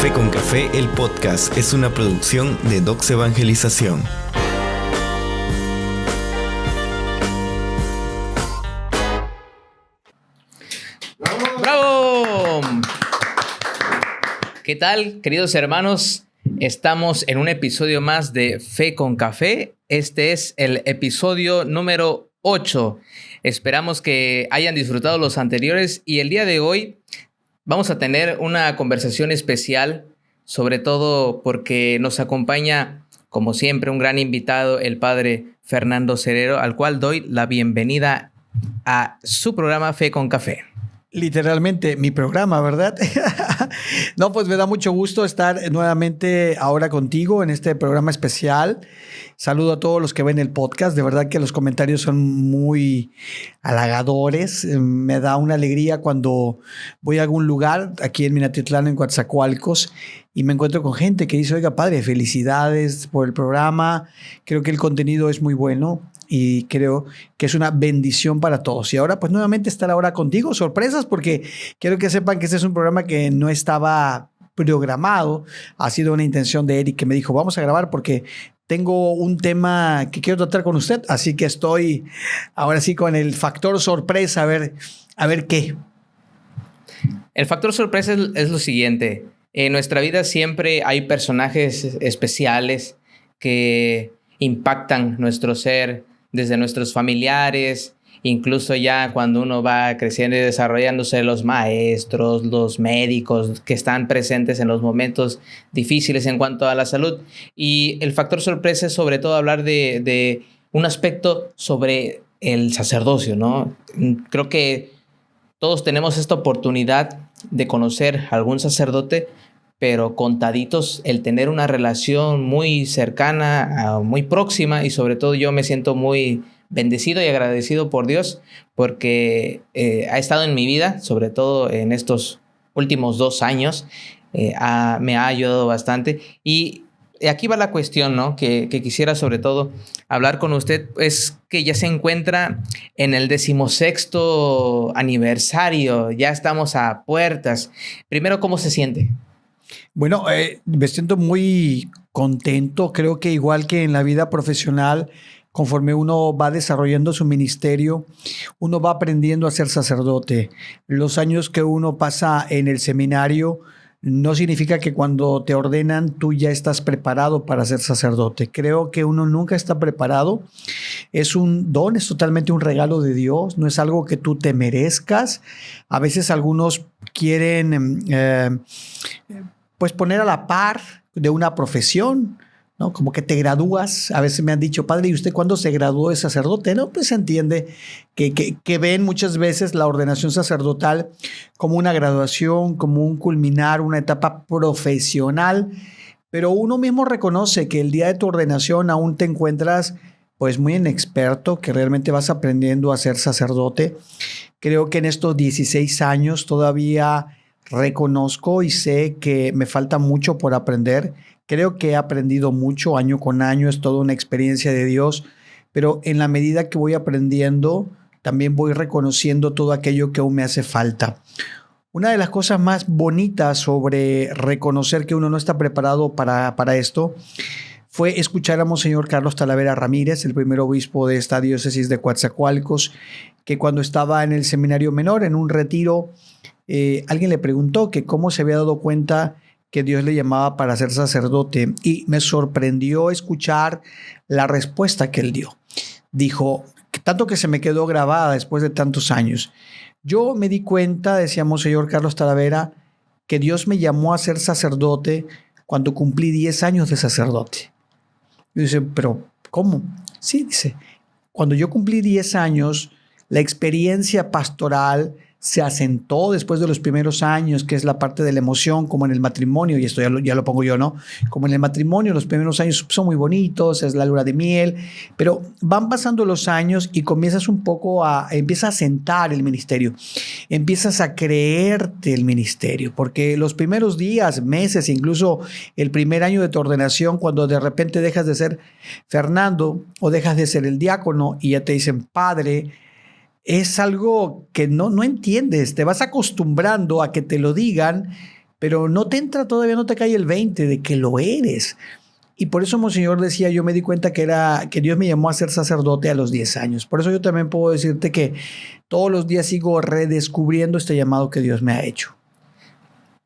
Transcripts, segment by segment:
Fe con Café, el podcast, es una producción de Docs Evangelización. ¡Bravo! ¿Qué tal, queridos hermanos? Estamos en un episodio más de Fe con Café. Este es el episodio número 8. Esperamos que hayan disfrutado los anteriores y el día de hoy vamos a tener una conversación especial, sobre todo porque nos acompaña, como siempre, un gran invitado, el padre Fernando Cerero, al cual doy la bienvenida a su programa Fe con Café. Literalmente mi programa, ¿verdad? No, pues me da mucho gusto estar nuevamente ahora contigo en este programa especial. Saludo a todos los que ven el podcast. De verdad que los comentarios son muy halagadores. Me da una alegría cuando voy a algún lugar, aquí en Minatitlán, en Coatzacoalcos, y me encuentro con gente que dice, oiga, padre, felicidades por el programa. Creo que el contenido es muy bueno y creo que es una bendición para todos. Y ahora, pues nuevamente estar ahora contigo. Sorpresas, porque quiero que sepan que este es un programa que no estaba programado. Ha sido una intención de Eric, que me dijo, vamos a grabar porque tengo un tema que quiero tratar con usted. Así que estoy ahora sí con el factor sorpresa, a ver qué. El factor sorpresa es lo siguiente. En nuestra vida siempre hay personajes especiales que impactan nuestro ser, desde nuestros familiares, incluso ya cuando uno va creciendo y desarrollándose, los maestros, los médicos que están presentes en los momentos difíciles en cuanto a la salud. Y el factor sorpresa es sobre todo hablar de un aspecto sobre el sacerdocio, ¿no? Creo que todos tenemos esta oportunidad de conocer a algún sacerdote, pero contaditos el tener una relación muy cercana, muy próxima, y sobre todo yo me siento muy bendecido y agradecido por Dios porque ha estado en mi vida, sobre todo en estos últimos 2 años, me ha ayudado bastante. Y aquí va la cuestión, ¿no? Que quisiera sobre todo hablar con usted, es que ya se encuentra en el 16º aniversario, ya estamos a puertas. Primero, ¿cómo se siente? Bueno, me siento muy contento. Creo que igual que en la vida profesional, conforme uno va desarrollando su ministerio, uno va aprendiendo a ser sacerdote. Los años que uno pasa en el seminario no significa que cuando te ordenan tú ya estás preparado para ser sacerdote. Creo que uno nunca está preparado. Es un don, es totalmente un regalo de Dios. No es algo que tú te merezcas. A veces algunos quieren pues poner a la par de una profesión, ¿no? Como que te gradúas. A veces me han dicho, padre, ¿y usted cuándo se graduó de sacerdote? No, pues se entiende que ven muchas veces la ordenación sacerdotal como una graduación, como un culminar, una etapa profesional, pero uno mismo reconoce que el día de tu ordenación aún te encuentras pues muy inexperto, que realmente vas aprendiendo a ser sacerdote. Creo que en estos 16 años todavía reconozco y sé que me falta mucho por aprender. Creo que he aprendido mucho año con año, es toda una experiencia de Dios, pero en la medida que voy aprendiendo, también voy reconociendo todo aquello que aún me hace falta. Una de las cosas más bonitas sobre reconocer que uno no está preparado para esto fue escuchar a Monseñor Carlos Talavera Ramírez, el primer obispo de esta diócesis de Coatzacoalcos, que cuando estaba en el seminario menor, en un retiro, alguien le preguntó que cómo se había dado cuenta que Dios le llamaba para ser sacerdote, y me sorprendió escuchar la respuesta que él dio. Dijo, tanto que se me quedó grabada después de tantos años. Yo me di cuenta, decía Monseñor Carlos Talavera, que Dios me llamó a ser sacerdote cuando cumplí 10 años de sacerdote. Y dice, pero ¿cómo? Sí, dice, cuando yo cumplí 10 años, la experiencia pastoral se asentó después de los primeros años, que es la parte de la emoción, como en el matrimonio, y esto ya lo pongo yo, ¿no? Como en el matrimonio, los primeros años son muy bonitos, es la luna de miel, pero van pasando los años y comienzas empieza a sentar el ministerio, empiezas a creerte el ministerio, porque los primeros días, meses, incluso el primer año de tu ordenación, cuando de repente dejas de ser Fernando o dejas de ser el diácono y ya te dicen padre, es algo que no entiendes, te vas acostumbrando a que te lo digan pero no te entra todavía, no te cae el 20 de que lo eres. Y por eso Monseñor decía, yo me di cuenta que Dios me llamó a ser sacerdote a los 10 años. Por eso yo también puedo decirte que todos los días sigo redescubriendo este llamado que Dios me ha hecho.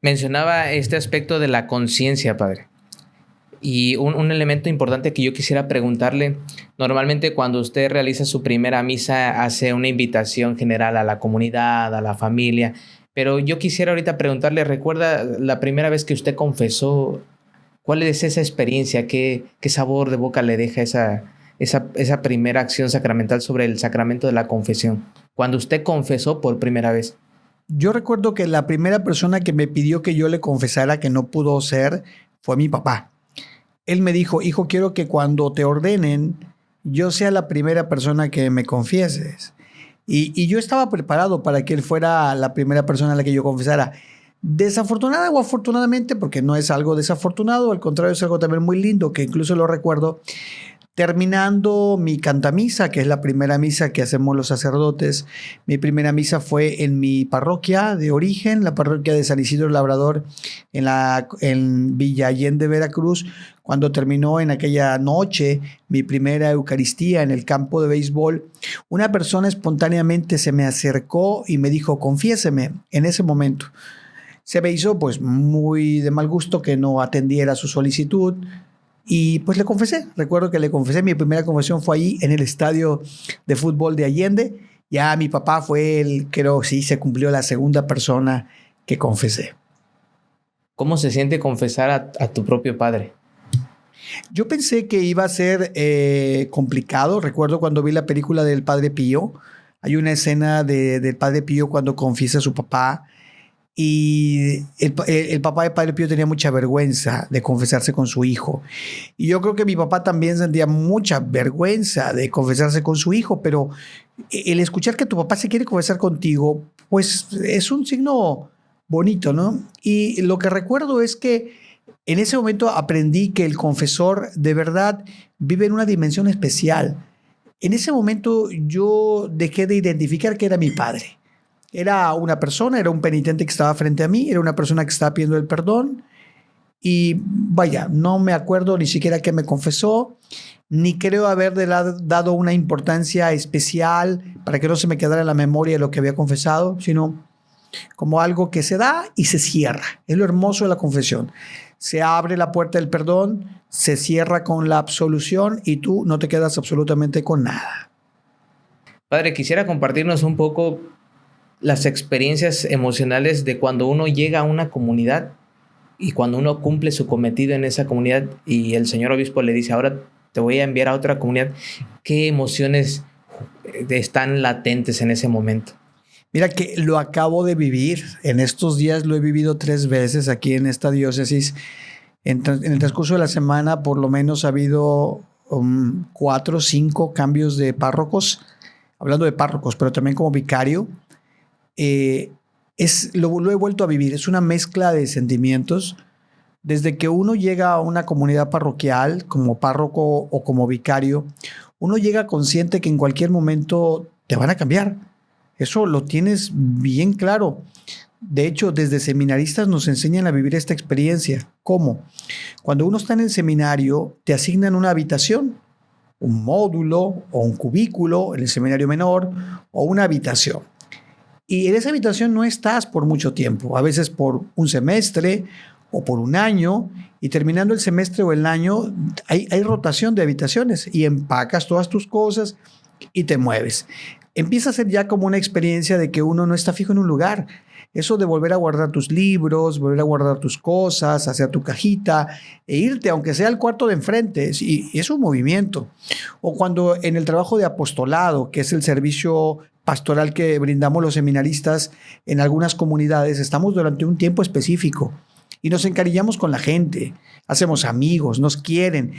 Mencionaba este aspecto de la conciencia, padre. Y un elemento importante que yo quisiera preguntarle, normalmente cuando usted realiza su primera misa hace una invitación general a la comunidad, a la familia, pero yo quisiera ahorita preguntarle, ¿recuerda la primera vez que usted confesó? ¿Cuál es esa experiencia? ¿Qué sabor de boca le deja esa primera acción sacramental sobre el sacramento de la confesión? Cuando usted confesó por primera vez. Yo recuerdo que la primera persona que me pidió que yo le confesara, que no pudo ser, fue mi papá. Él me dijo, hijo, quiero que cuando te ordenen, yo sea la primera persona que me confieses. Y yo estaba preparado para que él fuera la primera persona a la que yo confesara. Desafortunada o afortunadamente, porque no es algo desafortunado, al contrario, es algo también muy lindo, que incluso lo recuerdo, terminando mi cantamisa, que es la primera misa que hacemos los sacerdotes. Mi primera misa fue en mi parroquia de origen, la parroquia de San Isidro Labrador, en Villa Allende, Veracruz, cuando terminó en aquella noche mi primera Eucaristía en el campo de béisbol. Una persona espontáneamente se me acercó y me dijo, confiéseme en ese momento. Se me hizo pues muy de mal gusto que no atendiera su solicitud y pues le confesé. Recuerdo que le confesé, mi primera confesión fue allí en el estadio de fútbol de Allende. Ya mi papá fue creo sí, se cumplió la segunda persona que confesé. ¿Cómo se siente confesar a tu propio padre? Yo pensé que iba a ser complicado. Recuerdo cuando vi la película del Padre Pío, hay una escena del Padre Pío cuando confiesa a su papá. Y el papá de Padre Pío tenía mucha vergüenza de confesarse con su hijo. Y yo creo que mi papá también sentía mucha vergüenza de confesarse con su hijo, pero el escuchar que tu papá se quiere confesar contigo, pues es un signo bonito, ¿no? Y lo que recuerdo es que en ese momento aprendí que el confesor de verdad vive en una dimensión especial. En ese momento yo dejé de identificar que era mi padre. Era una persona, era un penitente que estaba frente a mí, era una persona que estaba pidiendo el perdón y vaya, no me acuerdo ni siquiera qué me confesó, ni creo haberle dado una importancia especial para que no se me quedara en la memoria lo que había confesado, sino como algo que se da y se cierra. Es lo hermoso de la confesión. Se abre la puerta del perdón, se cierra con la absolución y tú no te quedas absolutamente con nada. Padre, quisiera compartirnos un poco las experiencias emocionales de cuando uno llega a una comunidad y cuando uno cumple su cometido en esa comunidad y el señor obispo le dice, ahora te voy a enviar a otra comunidad. ¿Qué emociones están latentes en ese momento? Mira que lo acabo de vivir. En estos días lo he vivido 3 veces aquí en esta diócesis. En el transcurso de la semana por lo menos ha habido 4 o 5 cambios de párrocos. Hablando de párrocos, pero también como vicario. Lo he vuelto a vivir. Es una mezcla de sentimientos. Desde que uno llega a una comunidad parroquial como párroco o como vicario, uno llega consciente que en cualquier momento te van a cambiar. Eso lo tienes bien claro. De hecho, desde seminaristas nos enseñan a vivir esta experiencia. ¿Cómo? Cuando uno está en el seminario, te asignan una habitación, un módulo o un cubículo en el seminario menor o una habitación. Y en esa habitación no estás por mucho tiempo, a veces por un semestre o por un año, y terminando el semestre o el año hay rotación de habitaciones y empacas todas tus cosas y te mueves. Empieza a ser ya como una experiencia de que uno no está fijo en un lugar. Eso de volver a guardar tus libros, volver a guardar tus cosas, hacer tu cajita e irte, aunque sea al cuarto de enfrente, y es un movimiento. O cuando en el trabajo de apostolado, que es el servicio pastoral que brindamos los seminaristas en algunas comunidades, estamos durante un tiempo específico y nos encariñamos con la gente, hacemos amigos, nos quieren.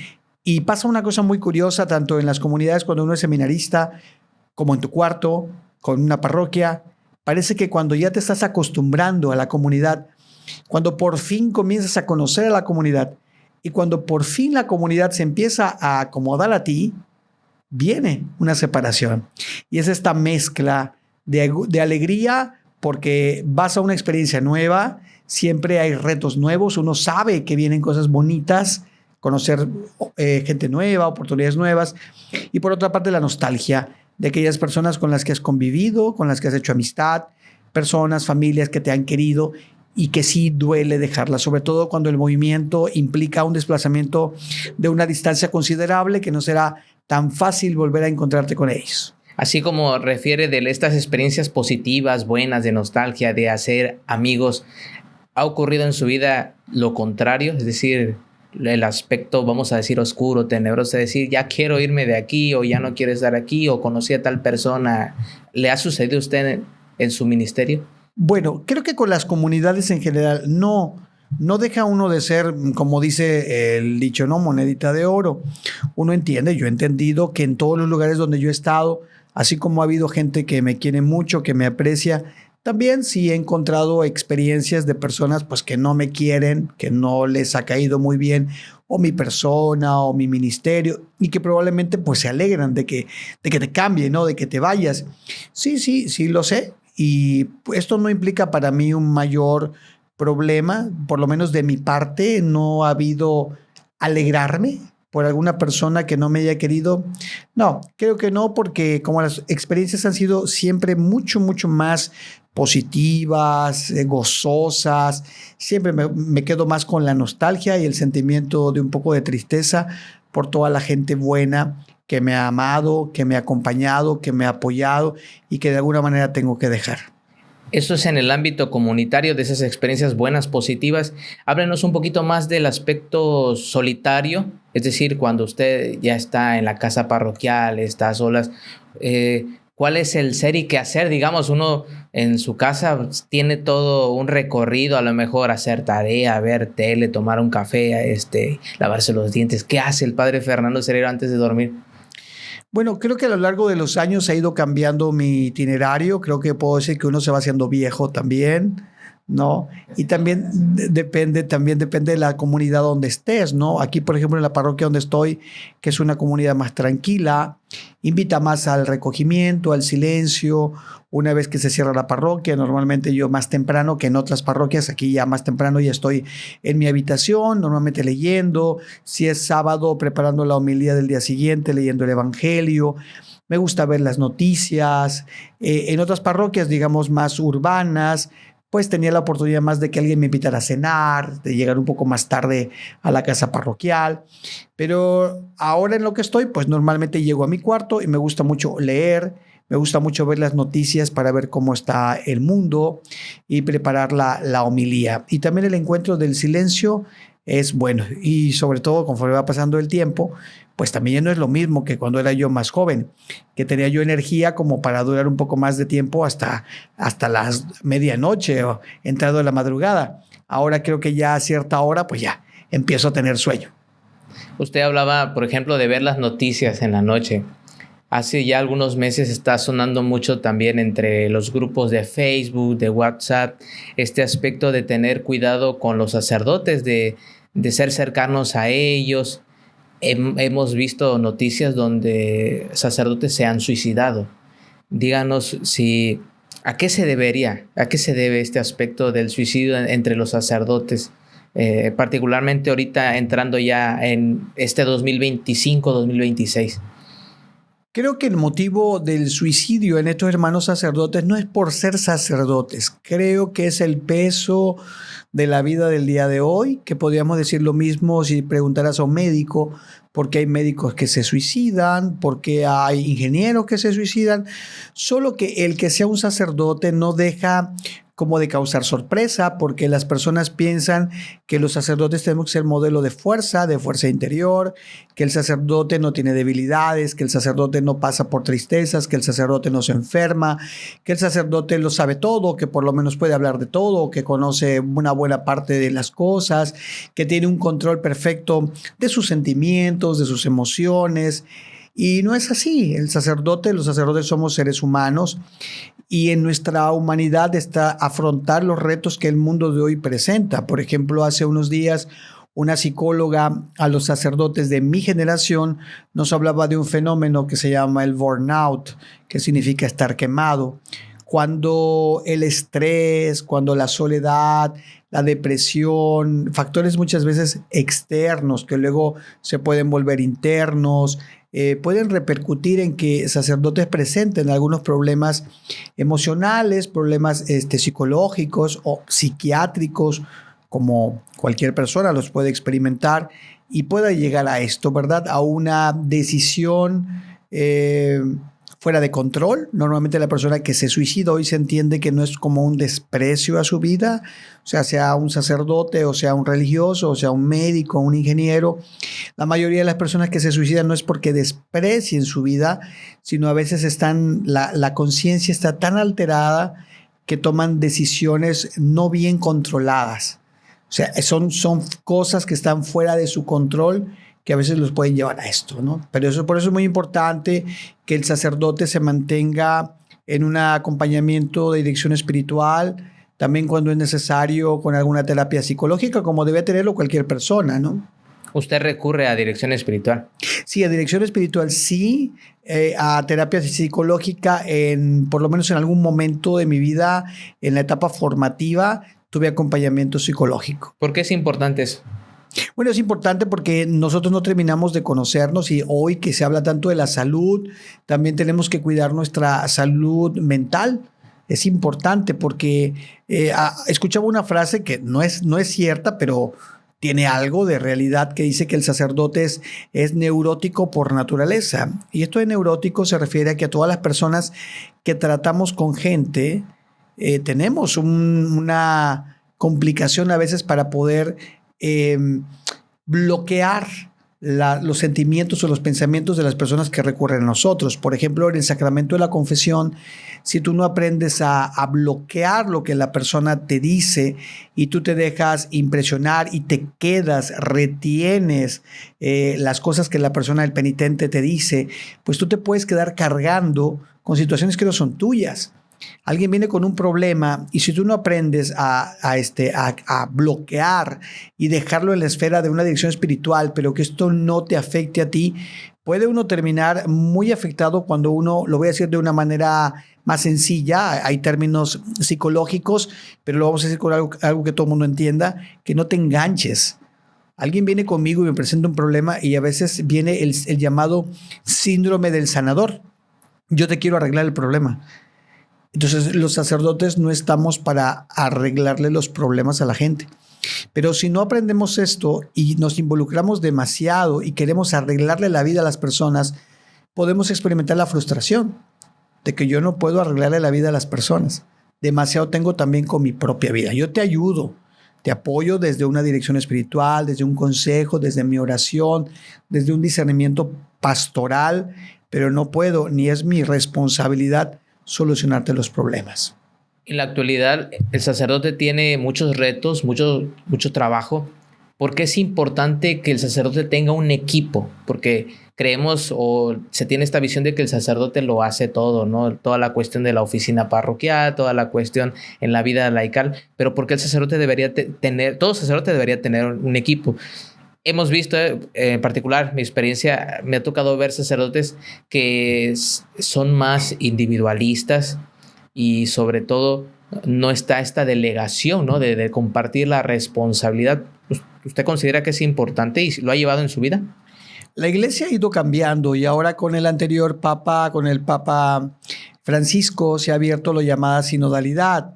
Y pasa una cosa muy curiosa tanto en las comunidades cuando uno es seminarista como en tu cuarto, con una parroquia. Parece que cuando ya te estás acostumbrando a la comunidad, cuando por fin comienzas a conocer a la comunidad y cuando por fin la comunidad se empieza a acomodar a ti, viene una separación. Y es esta mezcla de alegría porque vas a una experiencia nueva, siempre hay retos nuevos, uno sabe que vienen cosas bonitas, conocer gente nueva, oportunidades nuevas. Y por otra parte, la nostalgia de aquellas personas con las que has convivido, con las que has hecho amistad, personas, familias que te han querido y que sí duele dejarlas, sobre todo cuando el movimiento implica un desplazamiento de una distancia considerable que no será tan fácil volver a encontrarte con ellos. Así como refiere de estas experiencias positivas, buenas, de nostalgia, de hacer amigos, ¿ha ocurrido en su vida lo contrario? Es decir, el aspecto, vamos a decir, oscuro, tenebroso, es decir, ya quiero irme de aquí o ya no quiero estar aquí o conocí a tal persona. ¿Le ha sucedido a usted en su ministerio? Bueno, creo que con las comunidades en general no deja uno de ser, como dice el dicho, ¿no? Monedita de oro. Uno entiende, yo he entendido que en todos los lugares donde yo he estado, así como ha habido gente que me quiere mucho, que me aprecia, también sí he encontrado experiencias de personas pues, que no me quieren, que no les ha caído muy bien o mi persona o mi ministerio y que probablemente pues, se alegran de que te cambie, ¿no? De que te vayas. Sí, lo sé. Y esto no implica para mí un mayor problema, por lo menos de mi parte, no ha habido alegrarme por alguna persona que no me haya querido. No, creo que no, porque como las experiencias han sido siempre mucho más positivas, gozosas, siempre me quedo más con la nostalgia y el sentimiento de un poco de tristeza por toda la gente buena que me ha amado, que me ha acompañado, que me ha apoyado y que de alguna manera tengo que dejar. Eso es en el ámbito comunitario, de esas experiencias buenas, positivas. Háblenos un poquito más del aspecto solitario, es decir, cuando usted ya está en la casa parroquial, está a solas, ¿cuál es el ser y qué hacer? Digamos, uno en su casa tiene todo un recorrido, a lo mejor hacer tarea, ver tele, tomar un café, lavarse los dientes. ¿Qué hace el padre Fernando Cereiro antes de dormir? Bueno, creo que a lo largo de los años ha ido cambiando mi itinerario. Creo que puedo decir que uno se va haciendo viejo también, ¿no? Y también depende de la comunidad donde estés, ¿no? Aquí, por ejemplo, en la parroquia donde estoy, que es una comunidad más tranquila, invita más al recogimiento, al silencio. Una vez que se cierra la parroquia, normalmente yo más temprano que en otras parroquias, aquí ya más temprano ya estoy en mi habitación, normalmente leyendo. Si es sábado, preparando la homilía del día siguiente, leyendo el evangelio. Me gusta ver las noticias. En otras parroquias, digamos, más urbanas, pues tenía la oportunidad más de que alguien me invitara a cenar, de llegar un poco más tarde a la casa parroquial. Pero ahora en lo que estoy, pues normalmente llego a mi cuarto y me gusta mucho leer, me gusta mucho ver las noticias para ver cómo está el mundo y preparar la homilía. Y también el encuentro del silencio es bueno. Y sobre todo, conforme va pasando el tiempo, pues también ya no es lo mismo que cuando era yo más joven, que tenía yo energía como para durar un poco más de tiempo hasta las medianoche o entrado la madrugada. Ahora creo que ya a cierta hora, pues ya empiezo a tener sueño. Usted hablaba, por ejemplo, de ver las noticias en la noche. Hace ya algunos meses está sonando mucho también entre los grupos de Facebook, de WhatsApp, este aspecto de tener cuidado con los sacerdotes, de ser cercanos a ellos. Hemos visto noticias donde sacerdotes se han suicidado. Díganos ¿a qué se debe este aspecto del suicidio entre los sacerdotes? Particularmente ahorita entrando ya en este 2025-2026. Creo que el motivo del suicidio en estos hermanos sacerdotes no es por ser sacerdotes. Creo que es el peso de la vida del día de hoy, que podríamos decir lo mismo si preguntaras a un médico, porque hay médicos que se suicidan, porque hay ingenieros que se suicidan, solo que el que sea un sacerdote no deja como de causar sorpresa, porque las personas piensan que los sacerdotes tenemos que ser modelo de fuerza interior, que el sacerdote no tiene debilidades, que el sacerdote no pasa por tristezas, que el sacerdote no se enferma, que el sacerdote lo sabe todo, que por lo menos puede hablar de todo, que conoce una buena parte de las cosas, que tiene un control perfecto de sus sentimientos, de sus emociones. Y no es así. Los sacerdotes somos seres humanos y en nuestra humanidad está afrontar los retos que el mundo de hoy presenta. Por ejemplo, hace unos días una psicóloga a los sacerdotes de mi generación nos hablaba de un fenómeno que se llama el burnout, que significa estar quemado. Cuando el estrés, cuando la soledad, la depresión, factores muchas veces externos que luego se pueden volver internos, pueden repercutir en que sacerdotes presenten algunos problemas emocionales, problemas psicológicos o psiquiátricos, como cualquier persona los puede experimentar y pueda llegar a esto, ¿verdad? A una decisión fuera de control. Normalmente la persona que se suicida hoy se entiende que no es como un desprecio a su vida, o sea un sacerdote, o sea un religioso, o sea un médico, un ingeniero. La mayoría de las personas que se suicidan no es porque desprecien su vida, sino a veces la conciencia está tan alterada que toman decisiones no bien controladas. O sea, son cosas que están fuera de su control que a veces los pueden llevar a esto, ¿no? Pero por eso es muy importante que el sacerdote se mantenga en un acompañamiento de dirección espiritual, también cuando es necesario con alguna terapia psicológica, como debe tenerlo cualquier persona, ¿no? ¿Usted recurre a dirección espiritual? Sí, a dirección espiritual sí, a terapia psicológica por lo menos en algún momento de mi vida, en la etapa formativa, tuve acompañamiento psicológico. ¿Por qué es importante eso? Bueno, es importante porque nosotros no terminamos de conocernos y hoy que se habla tanto de la salud, también tenemos que cuidar nuestra salud mental. Es importante porque escuchaba una frase que no es cierta, pero tiene algo de realidad, que dice que el sacerdote es neurótico por naturaleza. Y esto de neurótico se refiere a que a todas las personas que tratamos con gente tenemos una complicación a veces para poder bloquear los sentimientos o los pensamientos de las personas que recurren a nosotros. Por ejemplo, en el sacramento de la confesión, si tú no aprendes a bloquear lo que la persona te dice y tú te dejas impresionar y te quedas, retienes las cosas que la persona, el penitente, te dice, pues tú te puedes quedar cargando con situaciones que no son tuyas. Alguien viene con un problema y si tú no aprendes a bloquear y dejarlo en la esfera de una dirección espiritual, pero que esto no te afecte a ti, puede uno terminar muy afectado cuando uno, lo voy a decir de una manera más sencilla, hay términos psicológicos, pero lo vamos a decir con algo que todo el mundo entienda, que no te enganches. Alguien viene conmigo y me presenta un problema y a veces viene el llamado síndrome del sanador. Yo te quiero arreglar el problema. Entonces, los sacerdotes no estamos para arreglarle los problemas a la gente. Pero si no aprendemos esto y nos involucramos demasiado y queremos arreglarle la vida a las personas, podemos experimentar la frustración de que yo no puedo arreglarle la vida a las personas. Demasiado tengo también con mi propia vida. Yo te ayudo, te apoyo desde una dirección espiritual, desde un consejo, desde mi oración, desde un discernimiento pastoral, pero no puedo, ni es mi responsabilidad solucionarte los problemas. En la actualidad, el sacerdote tiene muchos retos, mucho trabajo. ¿Por qué es importante que el sacerdote tenga un equipo? Porque creemos o se tiene esta visión de que el sacerdote lo hace todo, ¿no? Toda la cuestión de la oficina parroquial, toda la cuestión en la vida laical. Pero ¿por qué el sacerdote debería todo sacerdote debería tener un equipo? Hemos visto, en particular, mi experiencia, me ha tocado ver sacerdotes que son más individualistas y sobre todo no está esta delegación, ¿no? de compartir la responsabilidad. ¿Usted considera que es importante y lo ha llevado en su vida? La iglesia ha ido cambiando y ahora con el anterior papa, con el Papa Francisco, se ha abierto lo llamada sinodalidad,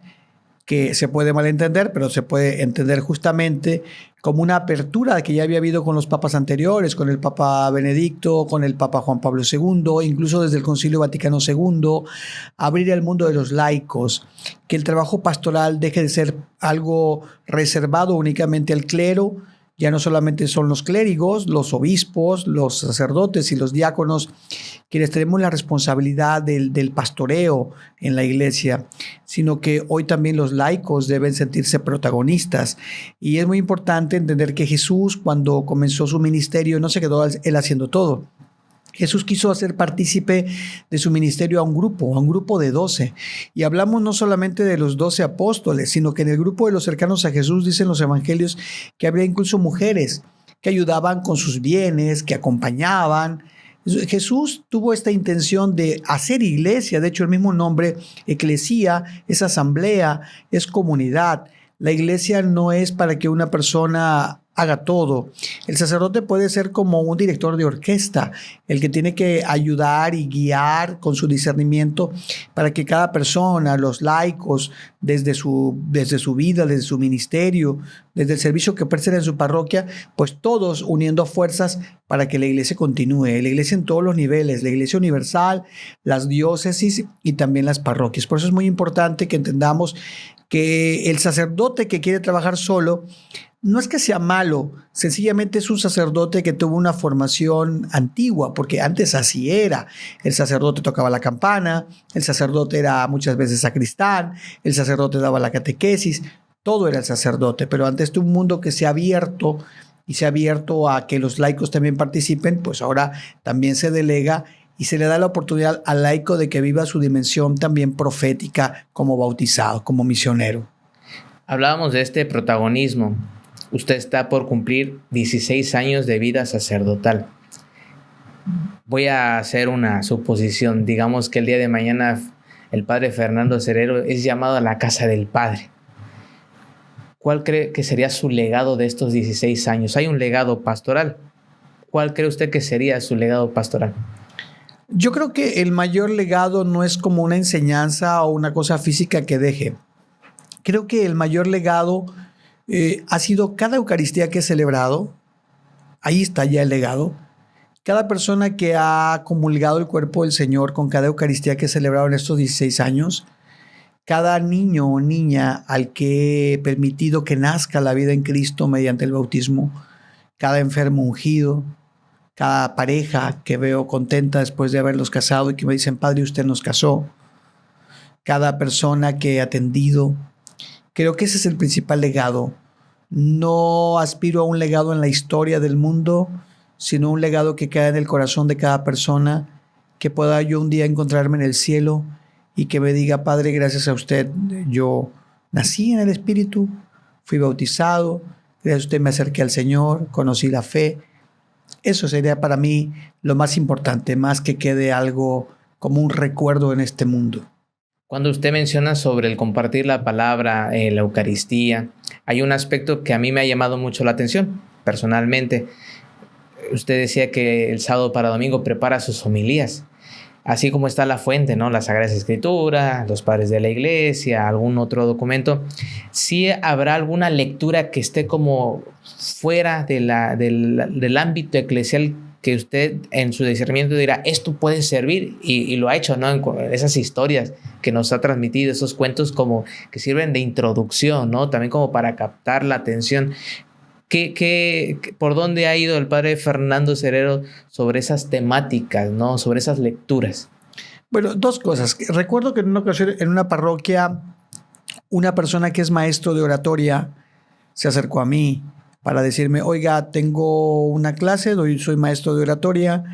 que se puede malentender, pero se puede entender justamente como una apertura que ya había habido con los papas anteriores, con el Papa Benedicto, con el Papa Juan Pablo II, incluso desde el Concilio Vaticano II, abrir al mundo de los laicos, que el trabajo pastoral deje de ser algo reservado únicamente al clero. Ya no solamente son los clérigos, los obispos, los sacerdotes y los diáconos quienes tenemos la responsabilidad del pastoreo en la iglesia, sino que hoy también los laicos deben sentirse protagonistas. Y es muy importante entender que Jesús, cuando comenzó su ministerio, no se quedó él haciendo todo. Jesús quiso hacer partícipe de su ministerio a un grupo de 12. Y hablamos no solamente de los 12 apóstoles, sino que en el grupo de los cercanos a Jesús, dicen los evangelios, que había incluso mujeres que ayudaban con sus bienes, que acompañaban. Jesús tuvo esta intención de hacer iglesia. De hecho, el mismo nombre, eclesía, es asamblea, es comunidad. La iglesia no es para que una persona haga todo. El sacerdote puede ser como un director de orquesta, el que tiene que ayudar y guiar con su discernimiento para que cada persona, los laicos, desde su vida, desde su ministerio, desde el servicio que presten en su parroquia, pues todos uniendo fuerzas para que la iglesia continúe. La iglesia en todos los niveles, la iglesia universal, las diócesis y también las parroquias. Por eso es muy importante que entendamos que el sacerdote que quiere trabajar solo no es que sea malo, sencillamente es un sacerdote que tuvo una formación antigua, porque antes así era. El sacerdote tocaba la campana, el sacerdote era muchas veces sacristán, el sacerdote daba la catequesis, todo era el sacerdote, pero ante este mundo que se ha abierto y se ha abierto a que los laicos también participen, pues ahora también se delega y se le da la oportunidad al laico de que viva su dimensión también profética como bautizado, como misionero. Hablábamos de este protagonismo. Usted está por cumplir 16 años de vida sacerdotal. Voy a hacer una suposición. Digamos que el día de mañana el padre Fernando Cerero es llamado a la casa del Padre. ¿Cuál cree que sería su legado de estos 16 años? Hay un legado pastoral. ¿Cuál cree usted que sería su legado pastoral? Yo creo que el mayor legado no es como una enseñanza o una cosa física que deje. Creo que el mayor legado ha sido cada Eucaristía que he celebrado. Ahí está ya el legado. Cada persona que ha comulgado el cuerpo del Señor con cada Eucaristía que he celebrado en estos 16 años. Cada niño o niña al que he permitido que nazca la vida en Cristo mediante el bautismo. Cada enfermo ungido. Cada pareja que veo contenta después de haberlos casado y que me dicen, Padre, usted nos casó. Cada persona que he atendido. Creo que ese es el principal legado. No aspiro a un legado en la historia del mundo, sino un legado que queda en el corazón de cada persona, que pueda yo un día encontrarme en el cielo y que me diga, Padre, gracias a usted, yo nací en el Espíritu, fui bautizado, gracias a usted me acerqué al Señor, conocí la fe. Eso sería para mí lo más importante, más que quede algo como un recuerdo en este mundo. Cuando usted menciona sobre el compartir la palabra, la Eucaristía, hay un aspecto que a mí me ha llamado mucho la atención, personalmente. Usted decía que el sábado para domingo prepara sus homilías, así como está la fuente, ¿no? La Sagrada Escritura, los padres de la iglesia, algún otro documento. ¿Sí habrá alguna lectura que esté como fuera del ámbito eclesial que usted en su discernimiento dirá, esto puede servir y lo ha hecho, ¿no? En esas historias que nos ha transmitido, esos cuentos como que sirven de introducción, ¿no? También como para captar la atención. ¿Por dónde ha ido el padre Fernando Cerero sobre esas temáticas, ¿no? Sobre esas lecturas? Bueno, dos cosas. Recuerdo que en una ocasión, en una parroquia, una persona que es maestro de oratoria se acercó a mí para decirme, oiga, tengo una clase, soy maestro de oratoria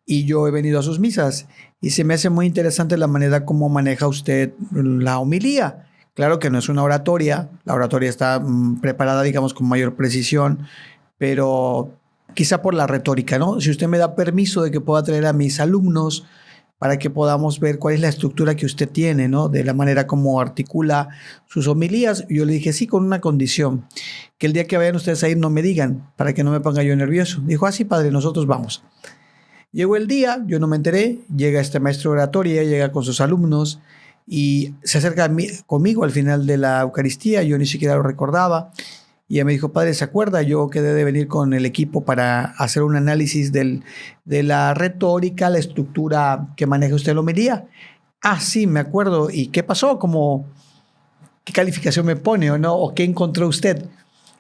y yo he venido a sus misas y se me hace muy interesante la manera como maneja usted la homilía. Claro que no es una oratoria, la oratoria está preparada, digamos, con mayor precisión, pero quizá por la retórica, ¿no? Si usted me da permiso de que pueda traer a mis alumnos para que podamos ver cuál es la estructura que usted tiene, ¿no? De la manera como articula sus homilías. Yo le dije, sí, con una condición, que el día que vayan ustedes a ir no me digan, para que no me ponga yo nervioso. Dijo, sí, padre, nosotros vamos. Llegó el día, yo no me enteré, llega este maestro de oratoria, llega con sus alumnos y se acerca conmigo al final de la Eucaristía, yo ni siquiera lo recordaba. Y ella me dijo, padre, ¿se acuerda? Yo quedé de venir con el equipo para hacer un análisis de la retórica, la estructura que maneja usted en la homilía. Ah, sí, me acuerdo. ¿Y qué pasó? ¿Qué calificación me pone o no? ¿O qué encontró usted?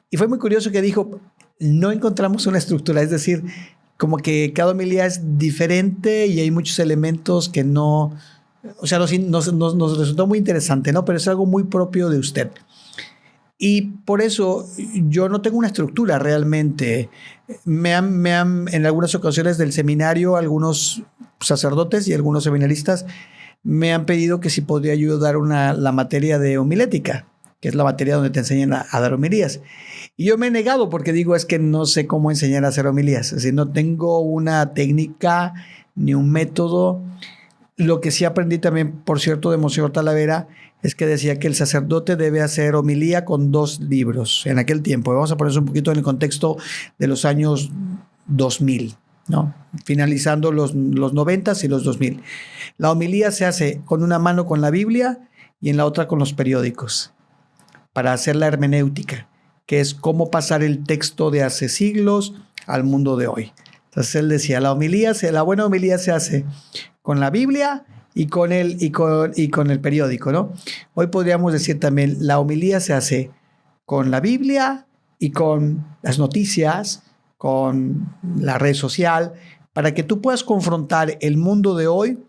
Y fue muy curioso que dijo, no encontramos una estructura. Es decir, como que cada homilía es diferente y hay muchos elementos que no... O sea, nos resultó muy interesante, ¿no? Pero es algo muy propio de usted. Y por eso yo no tengo una estructura realmente. En algunas ocasiones del seminario, algunos sacerdotes y algunos seminaristas me han pedido que si podría yo dar la materia de homilética, que es la materia donde te enseñan a dar homilías. Y yo me he negado porque digo, es que no sé cómo enseñar a hacer homilías. Es decir, no tengo una técnica ni un método. Lo que sí aprendí también, por cierto, de Monseñor Talavera, es que decía que el sacerdote debe hacer homilía con 2 libros en aquel tiempo. Vamos a poner eso un poquito en el contexto de los años 2000, ¿no? Finalizando los 90s y los 2000. La homilía se hace con una mano con la Biblia y en la otra con los periódicos, para hacer la hermenéutica, que es cómo pasar el texto de hace siglos al mundo de hoy. Entonces él decía, la buena homilía se hace con la Biblia y con el periódico, ¿no? Hoy podríamos decir también, la homilía se hace con la Biblia y con las noticias, con la red social, para que tú puedas confrontar el mundo de hoy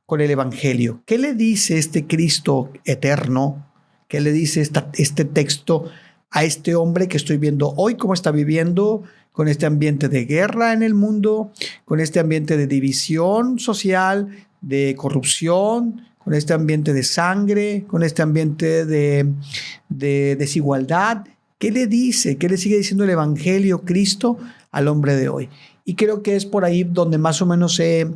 con el Evangelio. ¿Qué le dice este Cristo eterno? ¿Qué le dice este texto a este hombre que estoy viendo hoy? ¿Cómo está viviendo con este ambiente de guerra en el mundo, con este ambiente de división social, de corrupción, con este ambiente de sangre, con este ambiente de desigualdad? ¿Qué le dice? ¿Qué le sigue diciendo el Evangelio, Cristo, al hombre de hoy? Y creo que es por ahí donde más o menos he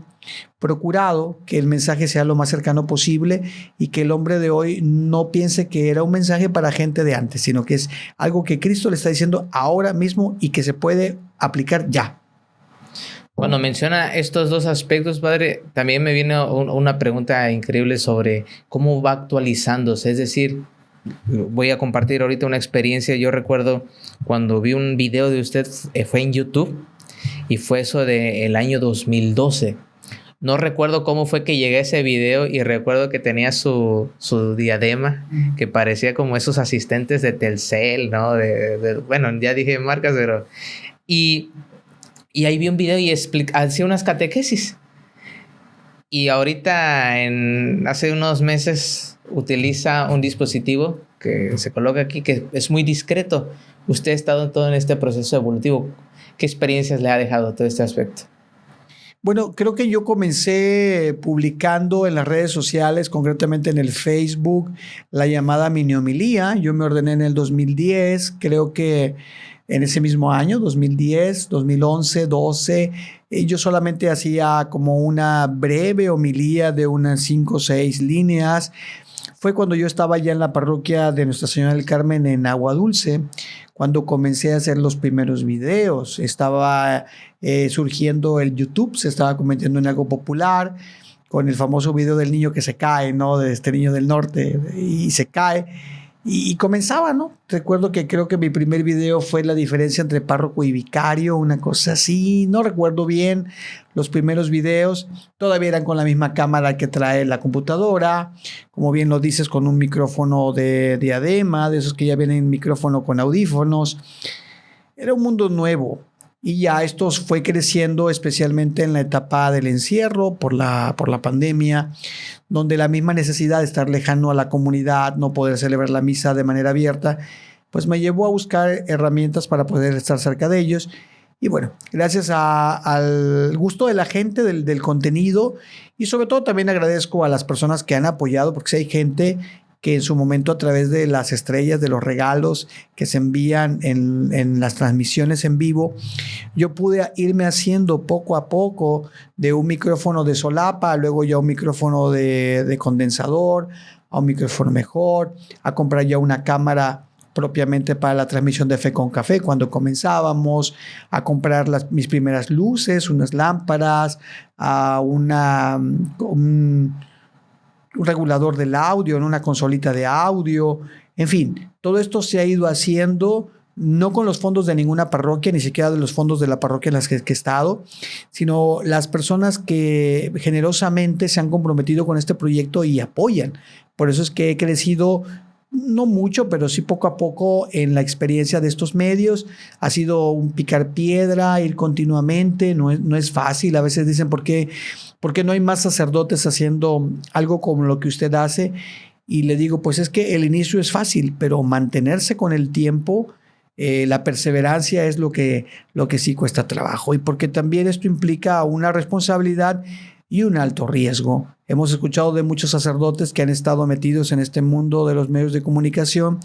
procurado que el mensaje sea lo más cercano posible y que el hombre de hoy no piense que era un mensaje para gente de antes, sino que es algo que Cristo le está diciendo ahora mismo y que se puede aplicar ya. Cuando menciona estos 2 aspectos, padre, también me viene una pregunta increíble sobre cómo va actualizándose. Es decir, voy a compartir ahorita una experiencia. Yo recuerdo cuando vi un video de usted, fue en YouTube, y fue eso del año 2012. No recuerdo cómo fue que llegué a ese video y recuerdo que tenía su diadema que parecía como esos asistentes de Telcel, ¿no? Bueno, ya dije marcas, pero... Y ahí vi un video y hacía unas catequesis. Y ahorita, hace unos meses, utiliza un dispositivo que se coloca aquí, que es muy discreto. Usted ha estado todo en este proceso evolutivo. ¿Qué experiencias le ha dejado todo este aspecto? Bueno, creo que yo comencé publicando en las redes sociales, concretamente en el Facebook, la llamada mini homilía. Yo me ordené en el 2010, creo que en ese mismo año, 2010, 2011, 12, yo solamente hacía como una breve homilía de unas 5 o 6 líneas. Fue cuando yo estaba ya en la parroquia de Nuestra Señora del Carmen en Agua Dulce, cuando comencé a hacer los primeros videos. Estaba surgiendo el YouTube, se estaba convirtiendo en algo popular, con el famoso video del niño que se cae, ¿no? De este niño del norte, y se cae. Y comenzaba, ¿no? Recuerdo que creo que mi primer video fue la diferencia entre párroco y vicario, una cosa así. No recuerdo bien los primeros videos. Todavía eran con la misma cámara que trae la computadora. Como bien lo dices, con un micrófono de diadema, de esos que ya vienen micrófono con audífonos. Era un mundo nuevo. Y ya esto fue creciendo, especialmente en la etapa del encierro por la pandemia, donde la misma necesidad de estar lejano a la comunidad, no poder celebrar la misa de manera abierta, pues me llevó a buscar herramientas para poder estar cerca de ellos. Y bueno, gracias al gusto de la gente, del contenido, y sobre todo también agradezco a las personas que han apoyado, porque si hay gente que en su momento, a través de las estrellas, de los regalos que se envían en las transmisiones en vivo, yo pude irme haciendo poco a poco de un micrófono de solapa, luego ya un micrófono de condensador, a un micrófono mejor, a comprar ya una cámara propiamente para la transmisión de Fe con Café cuando comenzábamos, a comprar mis primeras luces, unas lámparas, a un regulador del audio, en una consolita de audio. En fin, todo esto se ha ido haciendo no con los fondos de ninguna parroquia, ni siquiera de los fondos de la parroquia en las que he estado, sino las personas que generosamente se han comprometido con este proyecto y apoyan. Por eso es que he crecido, no mucho, pero sí poco a poco en la experiencia de estos medios. Ha sido un picar piedra, ir continuamente, no es fácil. A veces dicen, ¿por qué no hay más sacerdotes haciendo algo como lo que usted hace? Y le digo, pues es que el inicio es fácil, pero mantenerse con el tiempo, la perseverancia es lo que sí cuesta trabajo. Y porque también esto implica una responsabilidad y un alto riesgo. Hemos escuchado de muchos sacerdotes que han estado metidos en este mundo de los medios de comunicación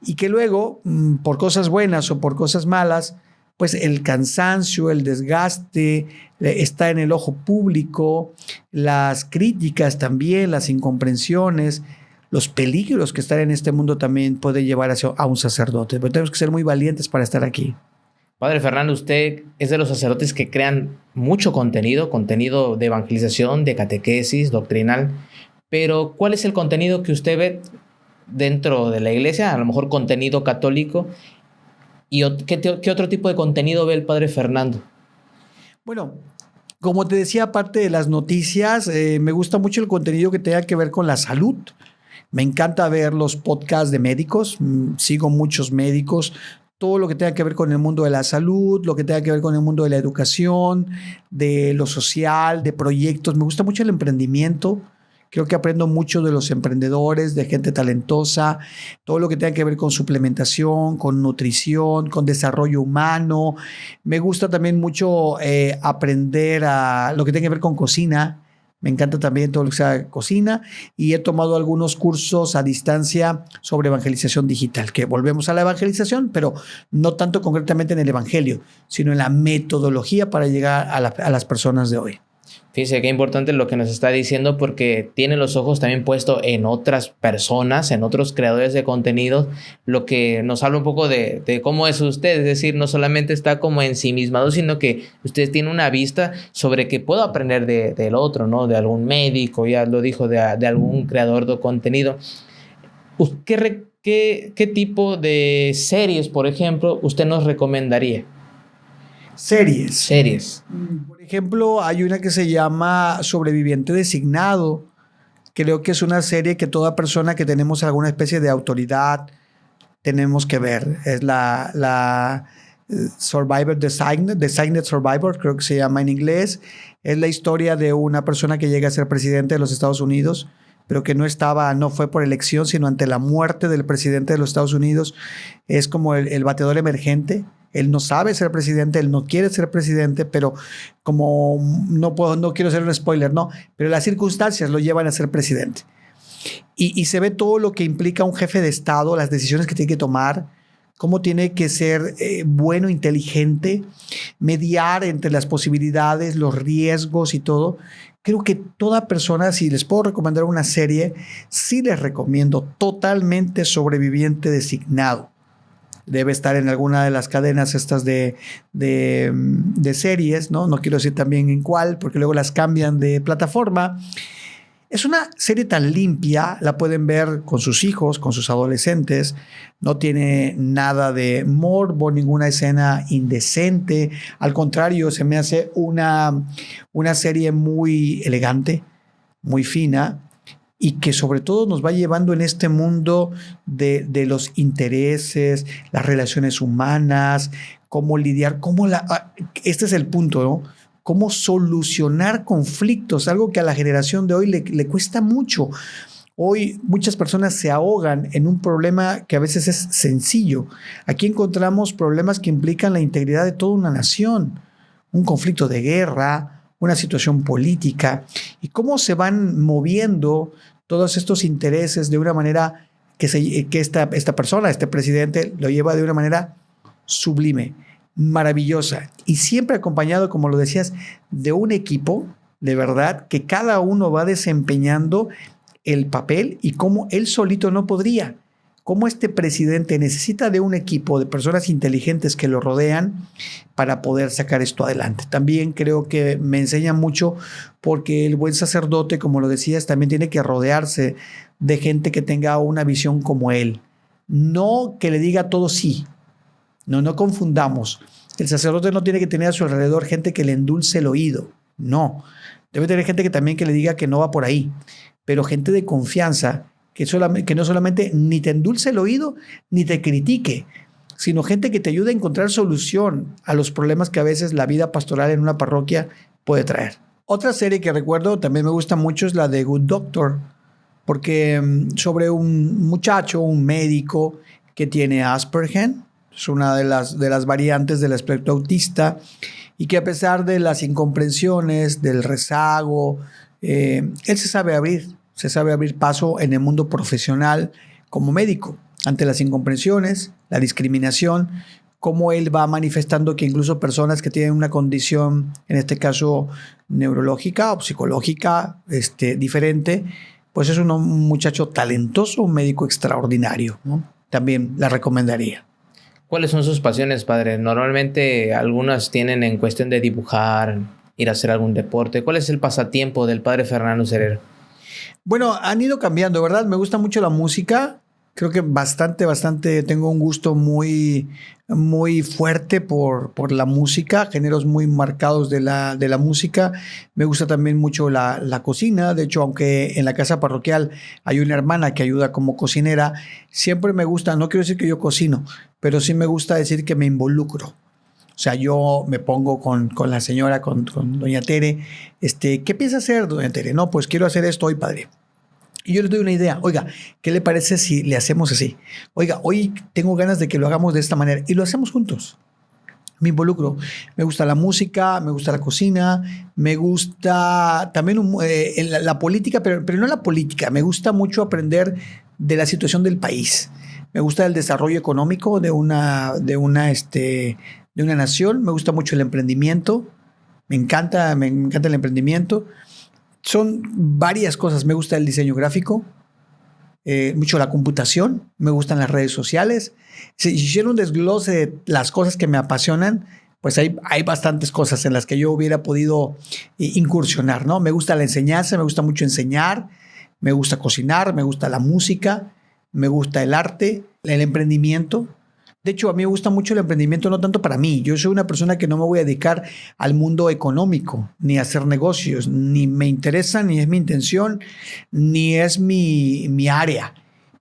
y que luego, por cosas buenas o por cosas malas, pues el cansancio, el desgaste, está en el ojo público, las críticas también, las incomprensiones, los peligros que estar en este mundo también puede llevar a un sacerdote. Pero tenemos que ser muy valientes para estar aquí. Padre Fernando, usted es de los sacerdotes que crean mucho contenido de evangelización, de catequesis, doctrinal, pero ¿cuál es el contenido que usted ve dentro de la iglesia? A lo mejor contenido católico. ¿Y qué otro tipo de contenido ve el Padre Fernando? Bueno, como te decía, aparte de las noticias, me gusta mucho el contenido que tenga que ver con la salud. Me encanta ver los podcasts de médicos, sigo muchos médicos, todo lo que tenga que ver con el mundo de la salud, lo que tenga que ver con el mundo de la educación, de lo social, de proyectos. Me gusta mucho el emprendimiento. Creo que aprendo mucho de los emprendedores, de gente talentosa, todo lo que tenga que ver con suplementación, con nutrición, con desarrollo humano. Me gusta también mucho aprender a lo que tenga que ver con cocina. Me encanta también todo lo que sea cocina y he tomado algunos cursos a distancia sobre evangelización digital, que volvemos a la evangelización, pero no tanto concretamente en el evangelio, sino en la metodología para llegar a las personas de hoy. Fíjese qué importante lo que nos está diciendo porque tiene los ojos también puestos en otras personas, en otros creadores de contenido, lo que nos habla un poco de cómo es usted, es decir, no solamente está como ensimismado, sino que usted tiene una vista sobre que puedo aprender del otro, ¿no? De algún médico, ya lo dijo, de algún creador de contenido. ¿Qué tipo de series, por ejemplo, usted nos recomendaría? Series. Por ejemplo, hay una que se llama Sobreviviente Designado. Creo que es una serie que toda persona que tenemos alguna especie de autoridad tenemos que ver. Es la Survivor Designated Survivor, creo que se llama en inglés. Es la historia de una persona que llega a ser presidente de los Estados Unidos, pero que no fue por elección, sino ante la muerte del presidente de los Estados Unidos. Es como el bateador emergente. Él no sabe ser presidente, él no quiere ser presidente, pero como no quiero ser un spoiler, no, pero las circunstancias lo llevan a ser presidente. Y se ve todo lo que implica un jefe de Estado, las decisiones que tiene que tomar, cómo tiene que ser bueno, inteligente, mediar entre las posibilidades, los riesgos y todo. Creo que toda persona, si les puedo recomendar una serie, sí les recomiendo totalmente Sobreviviente Designado. Debe estar en alguna de las cadenas estas de series, ¿no? No quiero decir también en cuál, porque luego las cambian de plataforma. Es una serie tan limpia, la pueden ver con sus hijos, con sus adolescentes. No tiene nada de morbo, ninguna escena indecente. Al contrario, se me hace una serie muy elegante, muy fina, y que sobre todo nos va llevando en este mundo de los intereses, las relaciones humanas, cómo lidiar, este es el punto, ¿no? Cómo solucionar conflictos, algo que a la generación de hoy le cuesta mucho. Hoy muchas personas se ahogan en un problema que a veces es sencillo. Aquí encontramos problemas que implican la integridad de toda una nación, un conflicto de guerra, una situación política, y cómo se van moviendo todos estos intereses de una manera que esta persona, este presidente, lo lleva de una manera sublime, maravillosa, y siempre acompañado, como lo decías, de un equipo, de verdad, que cada uno va desempeñando el papel y cómo él solito no podría. Cómo este presidente necesita de un equipo de personas inteligentes que lo rodean para poder sacar esto adelante. También creo que me enseña mucho porque el buen sacerdote, como lo decías, también tiene que rodearse de gente que tenga una visión como él. No que le diga todo sí. No confundamos. El sacerdote no tiene que tener a su alrededor gente que le endulce el oído. No. Debe tener gente que también que le diga que no va por ahí. Pero gente de confianza que no solamente ni te endulce el oído ni te critique, sino gente que te ayude a encontrar solución a los problemas que a veces la vida pastoral en una parroquia puede traer. Otra serie que recuerdo también me gusta mucho es la de Good Doctor, porque sobre un muchacho, un médico que tiene Asperger, es una de las variantes del espectro autista, y que a pesar de las incomprensiones, del rezago, él se sabe abrir paso en el mundo profesional como médico ante las incomprensiones, la discriminación, cómo él va manifestando que incluso personas que tienen una condición, en este caso neurológica o psicológica, diferente, pues es un muchacho talentoso, un médico extraordinario, ¿no? También la recomendaría. ¿Cuáles son sus pasiones, padre? Normalmente algunas tienen en cuestión de dibujar, ir a hacer algún deporte. ¿Cuál es el pasatiempo del padre Fernando Cerer? Bueno, han ido cambiando, ¿verdad? Me gusta mucho la música. Creo que bastante, tengo un gusto muy, muy fuerte por la música, géneros muy marcados de la música. Me gusta también mucho la cocina. De hecho, aunque en la casa parroquial hay una hermana que ayuda como cocinera, siempre me gusta, no quiero decir que yo cocino, pero sí me gusta decir que me involucro. O sea, yo me pongo con la señora, con doña Tere. ¿Qué piensa hacer, doña Tere? No, pues quiero hacer esto hoy, padre. Y yo les doy una idea. Oiga, ¿qué le parece si le hacemos así? Oiga, hoy tengo ganas de que lo hagamos de esta manera. Y lo hacemos juntos. Me involucro. Me gusta la música, me gusta la cocina, me gusta también la política, pero no la política. Me gusta mucho aprender de la situación del país. Me gusta el desarrollo económico de una nación. Me gusta mucho el emprendimiento. Me encanta el emprendimiento. Son varias cosas. Me gusta el diseño gráfico, mucho la computación, me gustan las redes sociales. Si hiciera un desglose de las cosas que me apasionan, pues hay bastantes cosas en las que yo hubiera podido incursionar, ¿no? Me gusta la enseñanza, me gusta mucho enseñar, me gusta cocinar, me gusta la música, me gusta el arte, el emprendimiento. De hecho, a mí me gusta mucho el emprendimiento, no tanto para mí. Yo soy una persona que no me voy a dedicar al mundo económico, ni a hacer negocios, ni me interesa, ni es mi intención, ni es mi área.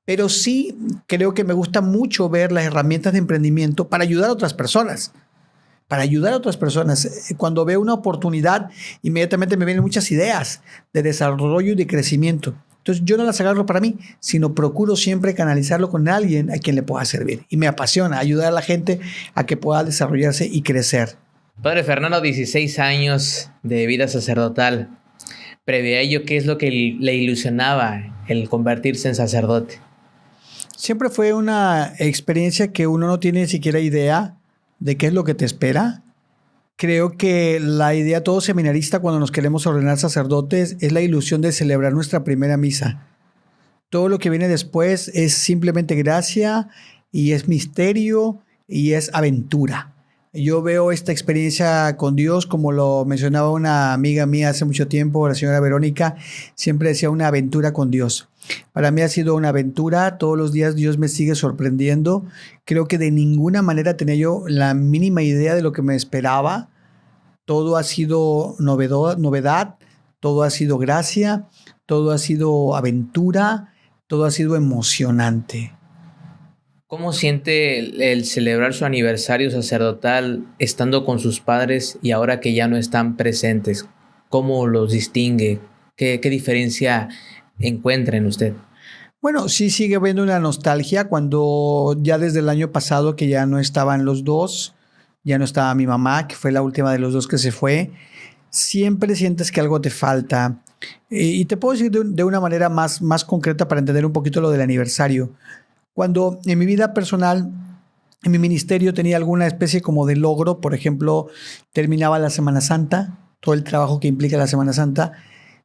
Pero sí creo que me gusta mucho ver las herramientas de emprendimiento para ayudar a otras personas. Cuando veo una oportunidad, inmediatamente me vienen muchas ideas de desarrollo y de crecimiento. Entonces yo no las agarro para mí, sino procuro siempre canalizarlo con alguien a quien le pueda servir. Y me apasiona ayudar a la gente a que pueda desarrollarse y crecer. Padre Fernando, 16 años de vida sacerdotal. Previo a ello, ¿qué es lo que le ilusionaba el convertirse en sacerdote? Siempre fue una experiencia que uno no tiene ni siquiera idea de qué es lo que te espera. Creo que la idea todo seminarista cuando nos queremos ordenar sacerdotes es la ilusión de celebrar nuestra primera misa. Todo lo que viene después es simplemente gracia y es misterio y es aventura. Yo veo esta experiencia con Dios, como lo mencionaba una amiga mía hace mucho tiempo, la señora Verónica, siempre decía una aventura con Dios. Para mí ha sido una aventura, todos los días Dios me sigue sorprendiendo. Creo que de ninguna manera tenía yo la mínima idea de lo que me esperaba. Todo ha sido novedad, todo ha sido gracia, todo ha sido aventura, todo ha sido emocionante. ¿Cómo siente el celebrar su aniversario sacerdotal estando con sus padres y ahora que ya no están presentes? ¿Cómo los distingue? ¿Qué diferencia encuentra en usted? Bueno, sí sigue habiendo una nostalgia cuando ya desde el año pasado que ya no estaban los dos, ya no estaba mi mamá, que fue la última de los dos que se fue. Siempre sientes que algo te falta. Y te puedo decir de una manera más concreta para entender un poquito lo del aniversario. Cuando en mi vida personal, en mi ministerio tenía alguna especie como de logro, por ejemplo, terminaba la Semana Santa, todo el trabajo que implica la Semana Santa,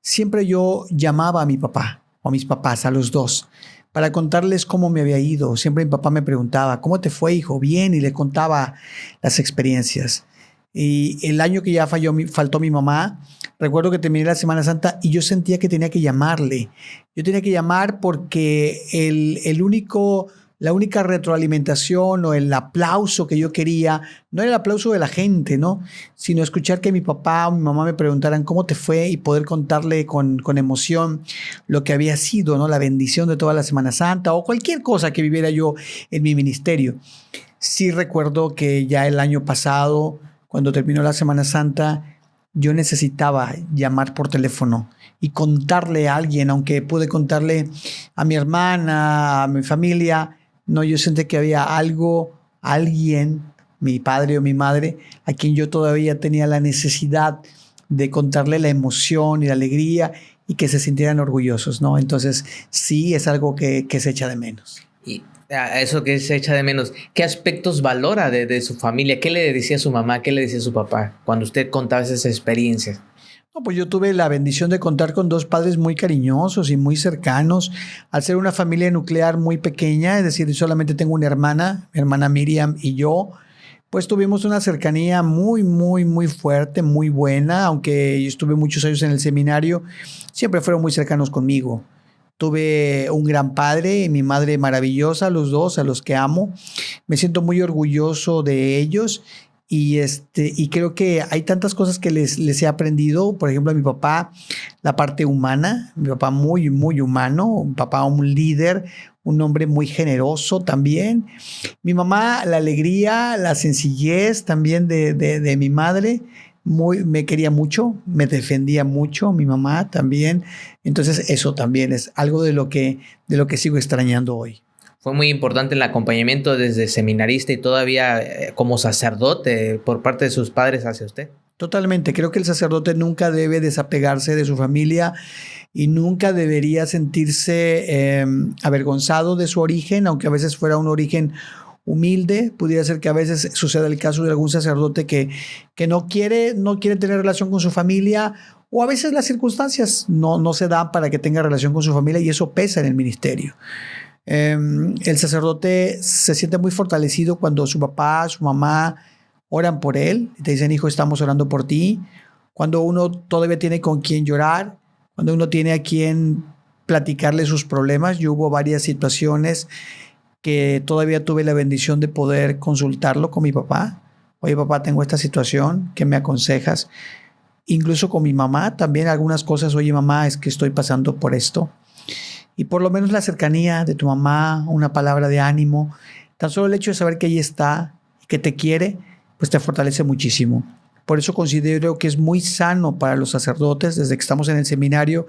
siempre yo llamaba a mi papá o a mis papás, a los dos, para contarles cómo me había ido. Siempre mi papá me preguntaba, ¿cómo te fue, hijo? Bien, y le contaba las experiencias. Y el año que ya faltó mi mamá, recuerdo que terminé la Semana Santa y yo sentía que tenía que llamarle. Yo tenía que llamar porque la única retroalimentación o el aplauso que yo quería, no era el aplauso de la gente, ¿no? Sino escuchar que mi papá o mi mamá me preguntaran cómo te fue y poder contarle con emoción lo que había sido, ¿no? La bendición de toda la Semana Santa o cualquier cosa que viviera yo en mi ministerio. Sí recuerdo que ya el año pasado, cuando terminó la Semana Santa, yo necesitaba llamar por teléfono y contarle a alguien, aunque pude contarle a mi hermana, a mi familia. No, yo sentí que había alguien, mi padre o mi madre, a quien yo todavía tenía la necesidad de contarle la emoción y la alegría y que se sintieran orgullosos, ¿no? Entonces, sí, es algo que se echa de menos. Y A eso que se echa de menos, ¿qué aspectos valora de su familia? ¿Qué le decía a su mamá? ¿Qué le decía a su papá cuando usted contaba esas experiencias? No, pues yo tuve la bendición de contar con dos padres muy cariñosos y muy cercanos. Al ser una familia nuclear muy pequeña, es decir, solamente tengo una hermana, mi hermana Miriam y yo, pues tuvimos una cercanía muy, muy, muy fuerte, muy buena. Aunque yo estuve muchos años en el seminario, siempre fueron muy cercanos conmigo. Tuve un gran padre y mi madre maravillosa, los dos, a los que amo. Me siento muy orgulloso de ellos y creo que hay tantas cosas que les he aprendido. Por ejemplo, a mi papá, la parte humana, mi papá muy, muy humano, un papá, un líder, un hombre muy generoso también. Mi mamá, la alegría, la sencillez también de mi madre. Me quería mucho, me defendía mucho, mi mamá también. Entonces eso también es algo de lo que sigo extrañando hoy. Fue muy importante el acompañamiento desde seminarista y todavía como sacerdote por parte de sus padres hacia usted. Totalmente, creo que el sacerdote nunca debe desapegarse de su familia y nunca debería sentirse avergonzado de su origen, aunque a veces fuera un origen humilde. Pudiera ser que a veces suceda el caso de algún sacerdote que no quiere tener relación con su familia, o a veces las circunstancias no se dan para que tenga relación con su familia y eso pesa en el ministerio. El sacerdote se siente muy fortalecido cuando su papá, su mamá oran por él y te dicen: hijo, estamos orando por ti. Cuando uno todavía tiene con quien llorar, cuando uno tiene a quien platicarle sus problemas. Yo hubo varias situaciones que todavía tuve la bendición de poder consultarlo con mi papá. Oye, papá, tengo esta situación, ¿qué me aconsejas? Incluso con mi mamá también algunas cosas. Oye, mamá, es que estoy pasando por esto. Y por lo menos la cercanía de tu mamá, una palabra de ánimo, tan solo el hecho de saber que ella está y que te quiere, pues te fortalece muchísimo. Por eso considero que es muy sano para los sacerdotes, desde que estamos en el seminario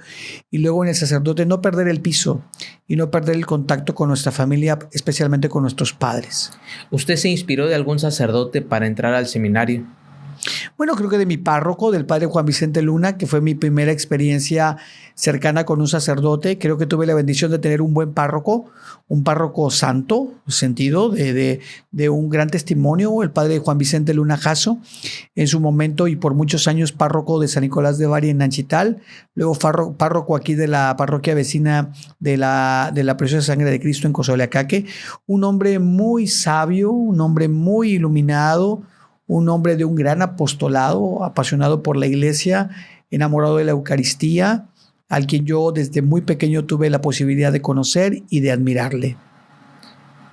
y luego en el sacerdote, no perder el piso y no perder el contacto con nuestra familia, especialmente con nuestros padres. ¿Usted se inspiró de algún sacerdote para entrar al seminario? Bueno, creo que de mi párroco, del padre Juan Vicente Luna, que fue mi primera experiencia cercana con un sacerdote. Creo que tuve la bendición de tener un buen párroco, un párroco santo, sentido de un gran testimonio, el padre Juan Vicente Luna Jasso, en su momento y por muchos años párroco de San Nicolás de Bari en Nanchital, luego párroco aquí de la parroquia vecina de la Preciosa Sangre de Cristo en Cozoleacaque. Un hombre muy sabio, un hombre muy iluminado, un hombre de un gran apostolado, apasionado por la iglesia, enamorado de la Eucaristía, al quien yo desde muy pequeño tuve la posibilidad de conocer y de admirarle.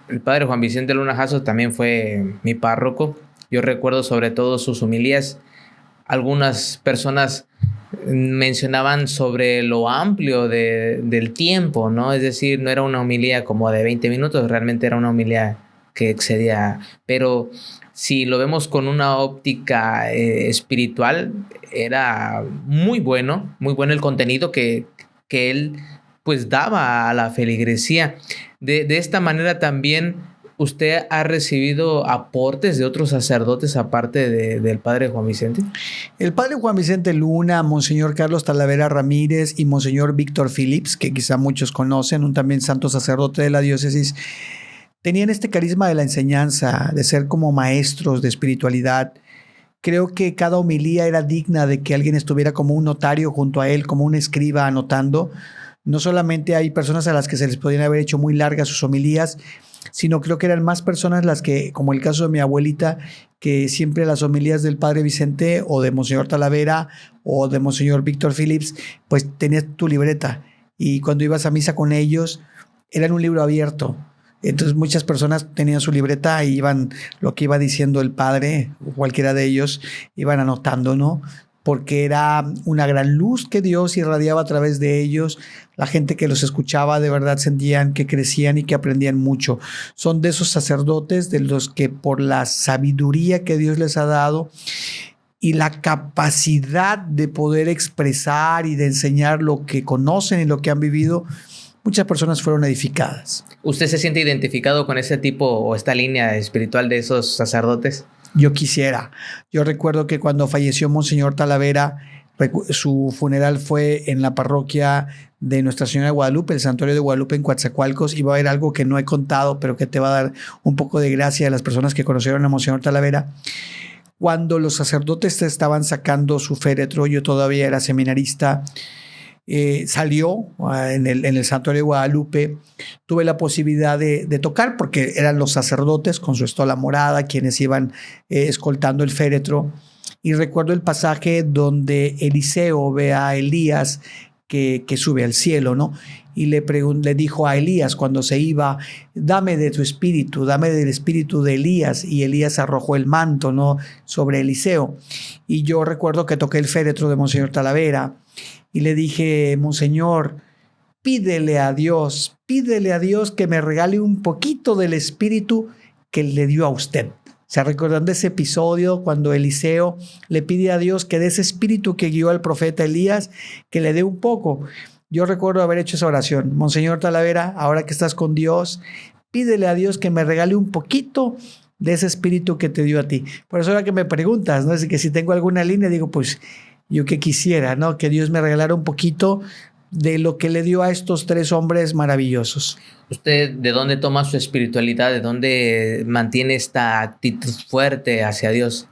El padre Juan Vicente Luna Jasso también fue mi párroco. Yo recuerdo sobre todo sus homilías. Algunas personas mencionaban sobre lo amplio del tiempo, ¿no? Es decir, no era una homilía como de 20 minutos, realmente era una homilía que excedía. Pero si lo vemos con una óptica espiritual, era muy bueno el contenido que él pues daba a la feligresía. De esta manera también usted ha recibido aportes de otros sacerdotes aparte del padre Juan Vicente. El padre Juan Vicente Luna, Monseñor Carlos Talavera Ramírez y Monseñor Víctor Phillips, que quizá muchos conocen, un también santo sacerdote de la diócesis, tenían este carisma de la enseñanza, de ser como maestros de espiritualidad. Creo que cada homilía era digna de que alguien estuviera como un notario junto a él, como un escriba anotando. No solamente hay personas a las que se les podían haber hecho muy largas sus homilías, sino creo que eran más personas las que, como el caso de mi abuelita, que siempre las homilías del padre Vicente o de Monseñor Talavera o de Monseñor Víctor Phillips, pues tenías tu libreta. Y cuando ibas a misa con ellos, eran un libro abierto. Entonces muchas personas tenían su libreta y iban, lo que iba diciendo el padre o cualquiera de ellos, iban anotando, ¿no? Porque era una gran luz que Dios irradiaba a través de ellos. La gente que los escuchaba de verdad sentían que crecían y que aprendían mucho. Son de esos sacerdotes de los que por la sabiduría que Dios les ha dado y la capacidad de poder expresar y de enseñar lo que conocen y lo que han vivido, muchas personas fueron edificadas. ¿Usted se siente identificado con ese tipo o esta línea espiritual de esos sacerdotes? Yo quisiera. Yo recuerdo que cuando falleció Monseñor Talavera, Su funeral fue en la parroquia de Nuestra Señora de Guadalupe, el Santuario de Guadalupe en Coatzacoalcos, y va a haber algo que no he contado, pero que te va a dar un poco de gracia a las personas que conocieron a Monseñor Talavera. Cuando los sacerdotes estaban sacando su féretro, yo todavía era seminarista, salió en el Santuario de Guadalupe. Tuve la posibilidad de tocar, porque eran los sacerdotes con su estola morada quienes iban escoltando el féretro. Y recuerdo el pasaje donde Eliseo ve a Elías que sube al cielo, ¿no? Y le dijo a Elías cuando se iba: dame de tu espíritu, dame del espíritu de Elías. Y Elías arrojó el manto, ¿no?, sobre Eliseo. Y yo recuerdo que toqué el féretro de Monseñor Talavera y le dije: Monseñor, pídele a Dios que me regale un poquito del espíritu que le dio a usted. ¿Se recuerdan de ese episodio cuando Eliseo le pide a Dios que de ese espíritu que guió al profeta Elías, que le dé un poco? Yo recuerdo haber hecho esa oración. Monseñor Talavera, ahora que estás con Dios, pídele a Dios que me regale un poquito de ese espíritu que te dio a ti. Por eso ahora que me preguntas, ¿no?, es que si tengo alguna línea, digo, pues yo que quisiera, ¿no?, que Dios me regalara un poquito de lo que le dio a estos tres hombres maravillosos. ¿Usted de dónde toma su espiritualidad? ¿De dónde mantiene esta actitud fuerte hacia Dios?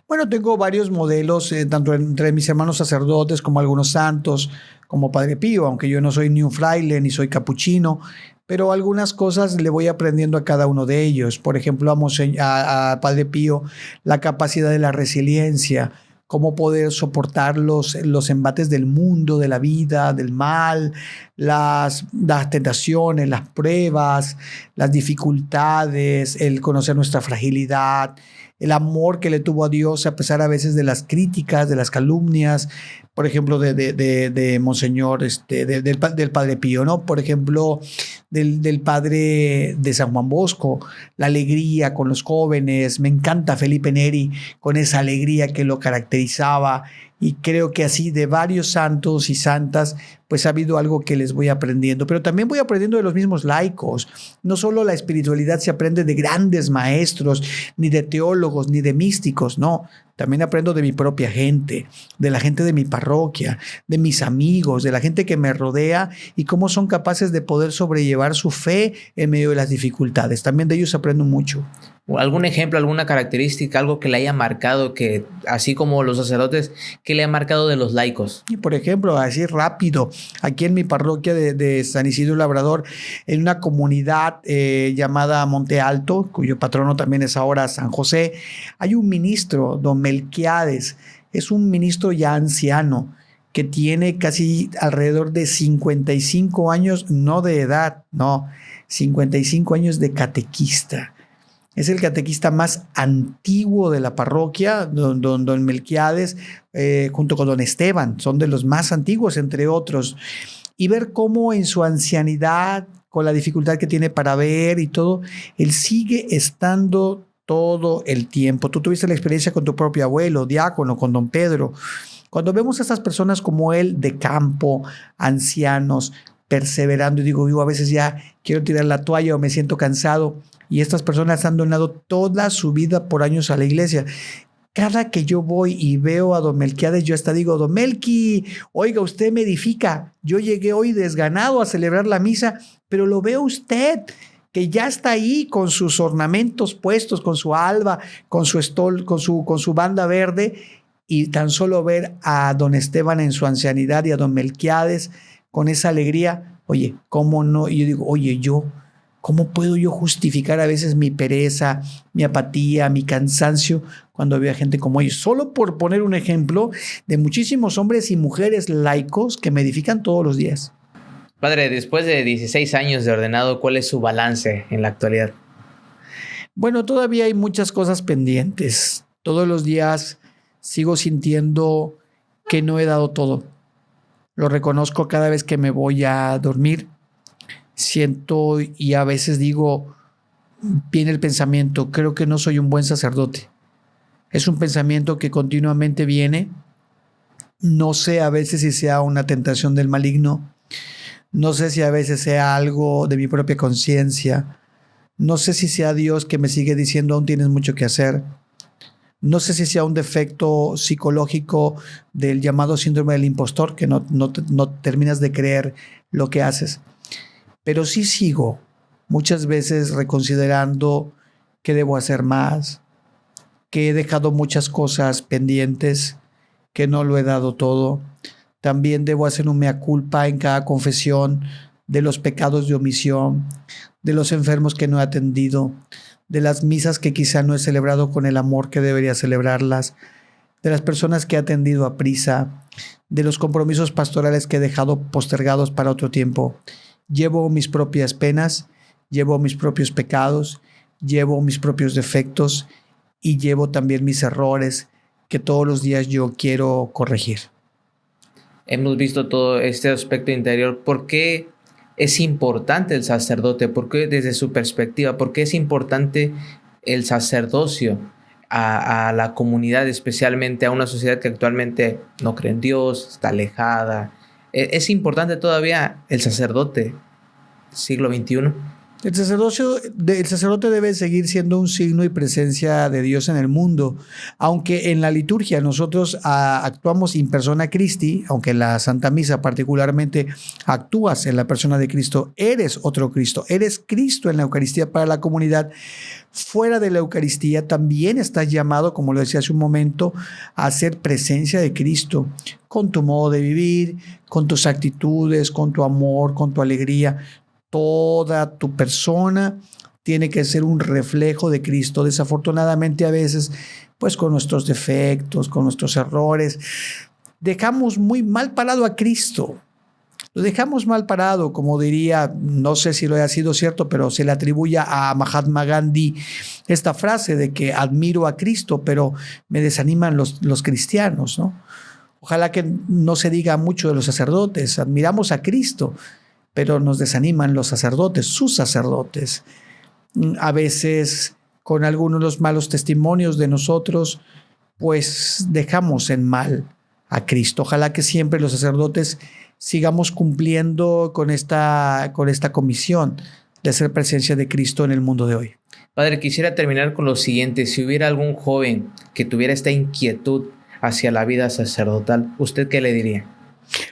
Bueno, tengo varios modelos, tanto entre mis hermanos sacerdotes como algunos santos, como Padre Pío, aunque yo no soy ni un fraile ni soy capuchino, pero algunas cosas le voy aprendiendo a cada uno de ellos. Por ejemplo, a Padre Pío, la capacidad de la resiliencia, cómo poder soportar los embates del mundo, de la vida, del mal, las tentaciones, las pruebas, las dificultades, el conocer nuestra fragilidad, el amor que le tuvo a Dios a pesar a veces de las críticas, de las calumnias, por ejemplo, de Monseñor, del Padre Pío, ¿no? Por ejemplo, del Padre de San Juan Bosco, la alegría con los jóvenes. Me encanta Felipe Neri con esa alegría que lo caracterizaba, y creo que así de varios santos y santas, pues ha habido algo que les voy aprendiendo, pero también voy aprendiendo de los mismos laicos. No solo la espiritualidad se aprende de grandes maestros, ni de teólogos, ni de místicos, no. También aprendo de mi propia gente, de la gente de mi parroquia, de mis amigos, de la gente que me rodea, y cómo son capaces de poder sobrellevar su fe en medio de las dificultades. También de ellos aprendo mucho. ¿Algún ejemplo, alguna característica, algo que le haya marcado, que así como los sacerdotes, que le ha marcado de los laicos? Y por ejemplo, así rápido, aquí en mi parroquia de San Isidro Labrador, en una comunidad llamada Monte Alto, cuyo patrono también es ahora San José, hay un ministro, don Melquiades. Es un ministro ya anciano que tiene casi alrededor de 55 años, no de edad, no, 55 años de catequista. Es el catequista más antiguo de la parroquia, don Melquiades, junto con don Esteban. Son de los más antiguos, entre otros. Y ver cómo en su ancianidad, con la dificultad que tiene para ver y todo, él sigue estando todo el tiempo. Tú tuviste la experiencia con tu propio abuelo, diácono, con don Pedro. Cuando vemos a estas personas como él, de campo, ancianos, perseverando, y digo, yo a veces ya quiero tirar la toalla o me siento cansado, y estas personas han donado toda su vida por años a la iglesia. Cada que yo voy y veo a don Melquiades, yo hasta digo: don Melqui, oiga, usted me edifica. Yo llegué hoy desganado a celebrar la misa, pero lo veo usted, que ya está ahí con sus ornamentos puestos, con su alba, con su estol, con su banda verde, y tan solo ver a don Esteban en su ancianidad y a don Melquiades con esa alegría, oye, ¿cómo no? Y yo digo, oye, ¿cómo puedo yo justificar a veces mi pereza, mi apatía, mi cansancio cuando veo a gente como ellos? Solo por poner un ejemplo de muchísimos hombres y mujeres laicos que me edifican todos los días. Padre, después de 16 años de ordenado, ¿cuál es su balance en la actualidad? Bueno, todavía hay muchas cosas pendientes. Todos los días sigo sintiendo que no he dado todo. Lo reconozco cada vez que me voy a dormir. Siento y a veces digo, viene el pensamiento, creo que no soy un buen sacerdote. Es un pensamiento que continuamente viene. No sé a veces si sea una tentación del maligno. No sé si a veces sea algo de mi propia conciencia. No sé si sea Dios que me sigue diciendo, aún tienes mucho que hacer. No sé si sea un defecto psicológico del llamado síndrome del impostor, que no terminas de creer lo que haces. Pero sí sigo muchas veces reconsiderando que debo hacer más, que he dejado muchas cosas pendientes, que no lo he dado todo. También debo hacer un mea culpa en cada confesión de los pecados de omisión, de los enfermos que no he atendido, de las misas que quizá no he celebrado con el amor que debería celebrarlas, de las personas que he atendido a prisa, de los compromisos pastorales que he dejado postergados para otro tiempo. Llevo mis propias penas, llevo mis propios pecados, llevo mis propios defectos y llevo también mis errores que todos los días yo quiero corregir. Hemos visto todo este aspecto interior. ¿Por qué es importante el sacerdote? ¿Por qué, desde su perspectiva, por qué es importante el sacerdocio a la comunidad, especialmente a una sociedad que actualmente no cree en Dios, está alejada? ¿Es importante todavía el sacerdote siglo XXI? El sacerdote debe seguir siendo un signo y presencia de Dios en el mundo. Aunque en la liturgia nosotros actuamos in persona Christi, aunque en la Santa Misa particularmente actúas en la persona de Cristo, eres otro Cristo, eres Cristo en la Eucaristía para la comunidad. Fuera de la Eucaristía también estás llamado, como lo decía hace un momento, a ser presencia de Cristo, con tu modo de vivir, con tus actitudes, con tu amor, con tu alegría. Toda tu persona tiene que ser un reflejo de Cristo. Desafortunadamente a veces, pues con nuestros defectos, con nuestros errores, dejamos muy mal parado a Cristo. Lo dejamos mal parado, como diría, no sé si lo haya sido cierto, pero se le atribuye a Mahatma Gandhi esta frase de que admiro a Cristo, pero me desaniman los cristianos, ¿no? Ojalá que no se diga mucho de los sacerdotes. Admiramos a Cristo, pero nos desaniman los sacerdotes, sus sacerdotes. A veces, con algunos de los malos testimonios de nosotros, pues dejamos en mal a Cristo. Ojalá que siempre los sacerdotes sigamos cumpliendo con esta comisión de ser presencia de Cristo en el mundo de hoy. Padre, quisiera terminar con lo siguiente. Si hubiera algún joven que tuviera esta inquietud hacia la vida sacerdotal, ¿usted qué le diría?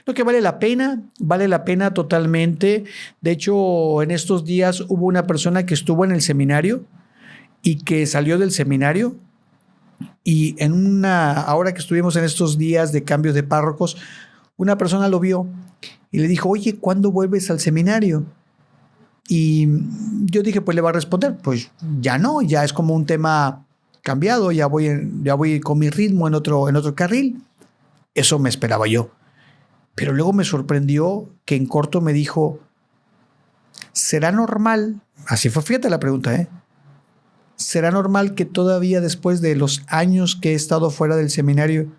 Lo que vale la pena totalmente. De hecho, en estos días hubo una persona que estuvo en el seminario y que salió del seminario y ahora que estuvimos en estos días de cambio de párrocos, una persona lo vio y le dijo, oye, ¿cuándo vuelves al seminario? Y yo dije, pues le va a responder, pues ya no, ya es como un tema cambiado, ya voy con mi ritmo en otro carril. Eso me esperaba yo. Pero luego me sorprendió que en corto me dijo, ¿será normal? Así fue, fíjate la pregunta, ¿será normal que todavía después de los años que he estado fuera del seminario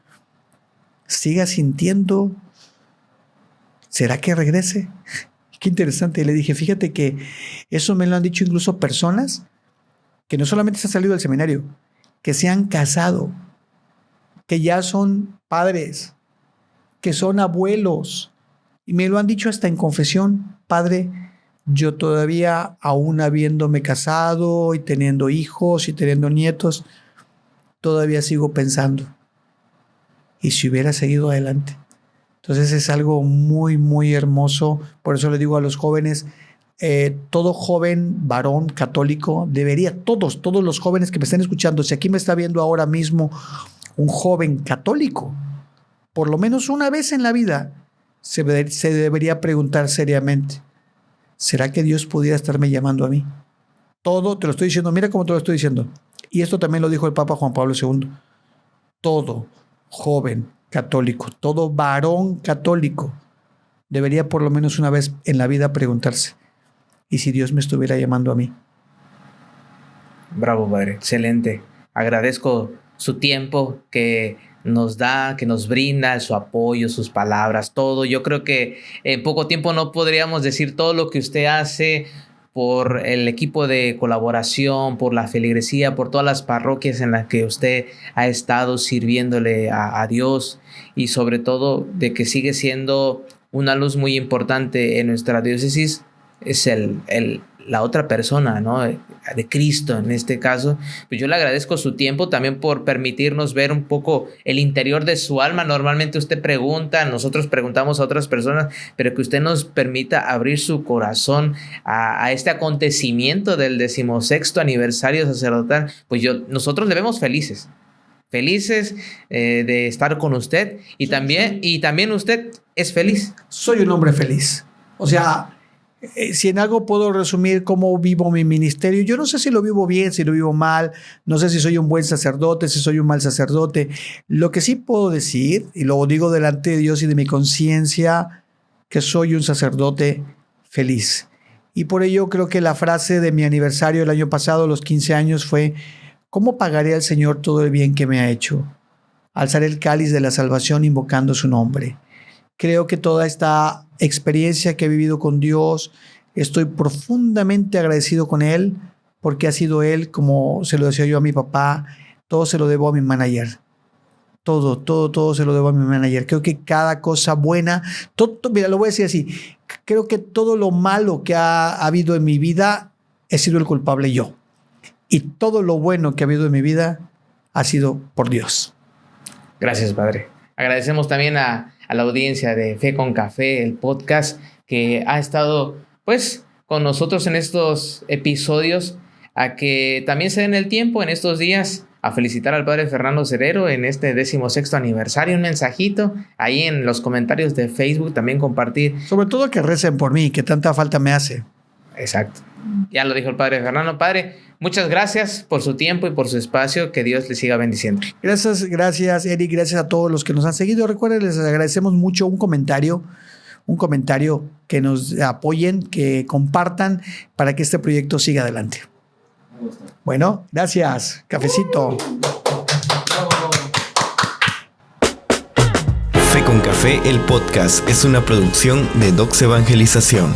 siga sintiendo? ¿Será que regrese? Qué interesante. Y le dije, fíjate que eso me lo han dicho incluso personas que no solamente se han salido del seminario, que se han casado, que ya son padres, que son abuelos, y me lo han dicho hasta en confesión. Padre, yo todavía, aún habiéndome casado y teniendo hijos y teniendo nietos, todavía sigo pensando, ¿y si hubiera seguido adelante? Entonces es algo muy, muy hermoso. Por eso le digo a los jóvenes, todo joven varón católico debería, todos los jóvenes que me estén escuchando, si aquí me está viendo ahora mismo un joven católico, por lo menos una vez en la vida se debería preguntar seriamente, ¿será que Dios pudiera estarme llamando a mí? Todo, te lo estoy diciendo, mira cómo te lo estoy diciendo. Y esto también lo dijo el Papa Juan Pablo II. Todo joven católico, todo varón católico debería por lo menos una vez en la vida preguntarse, ¿y si Dios me estuviera llamando a mí? Bravo, padre, excelente. Agradezco su tiempo que nos da, que nos brinda, su apoyo, sus palabras, todo. Yo creo que en poco tiempo no podríamos decir todo lo que usted hace por el equipo de colaboración, por la feligresía, por todas las parroquias en las que usted ha estado sirviéndole a Dios, y sobre todo de que sigue siendo una luz muy importante en nuestra diócesis. Es la otra persona, ¿no? De Cristo en este caso. Pues yo le agradezco su tiempo también por permitirnos ver un poco el interior de su alma. Normalmente usted pregunta, nosotros preguntamos a otras personas, pero que usted nos permita abrir su corazón a este acontecimiento del 16º aniversario sacerdotal. Pues nosotros le vemos felices de estar con usted y también usted es feliz. Soy un hombre feliz. O sea, si en algo puedo resumir cómo vivo mi ministerio, yo no sé si lo vivo bien, si lo vivo mal, no sé si soy un buen sacerdote, si soy un mal sacerdote. Lo que sí puedo decir, y lo digo delante de Dios y de mi conciencia, que soy un sacerdote feliz. Y por ello creo que la frase de mi aniversario el año pasado, los 15 años, fue: ¿cómo pagaré al Señor todo el bien que me ha hecho? Alzaré el cáliz de la salvación invocando su nombre. Creo que toda esta experiencia que he vivido con Dios, estoy profundamente agradecido con Él, porque ha sido Él, como se lo decía yo a mi papá, todo se lo debo a mi manager. Todo se lo debo a mi manager. Creo que cada cosa buena, mira, lo voy a decir así, creo que todo lo malo que ha habido en mi vida, he sido el culpable yo. Y todo lo bueno que ha habido en mi vida ha sido por Dios. Gracias, Padre. Agradecemos también a la audiencia de Fe con Café, el podcast, que ha estado pues con nosotros en estos episodios, a que también se den el tiempo en estos días a felicitar al Padre Fernando Cerero en este 16º aniversario. Un mensajito ahí en los comentarios de Facebook, también compartir. Sobre todo que recen por mí, que tanta falta me hace. Exacto. Ya lo dijo el Padre Fernando. Padre, muchas gracias por su tiempo y por su espacio. Que Dios le siga bendiciendo. Gracias, Eric. Gracias a todos los que nos han seguido. Recuerden, les agradecemos mucho un comentario que nos apoyen, que compartan para que este proyecto siga adelante. Bueno, gracias. Cafecito. Fe con Café, el podcast, es una producción de Docs Evangelización.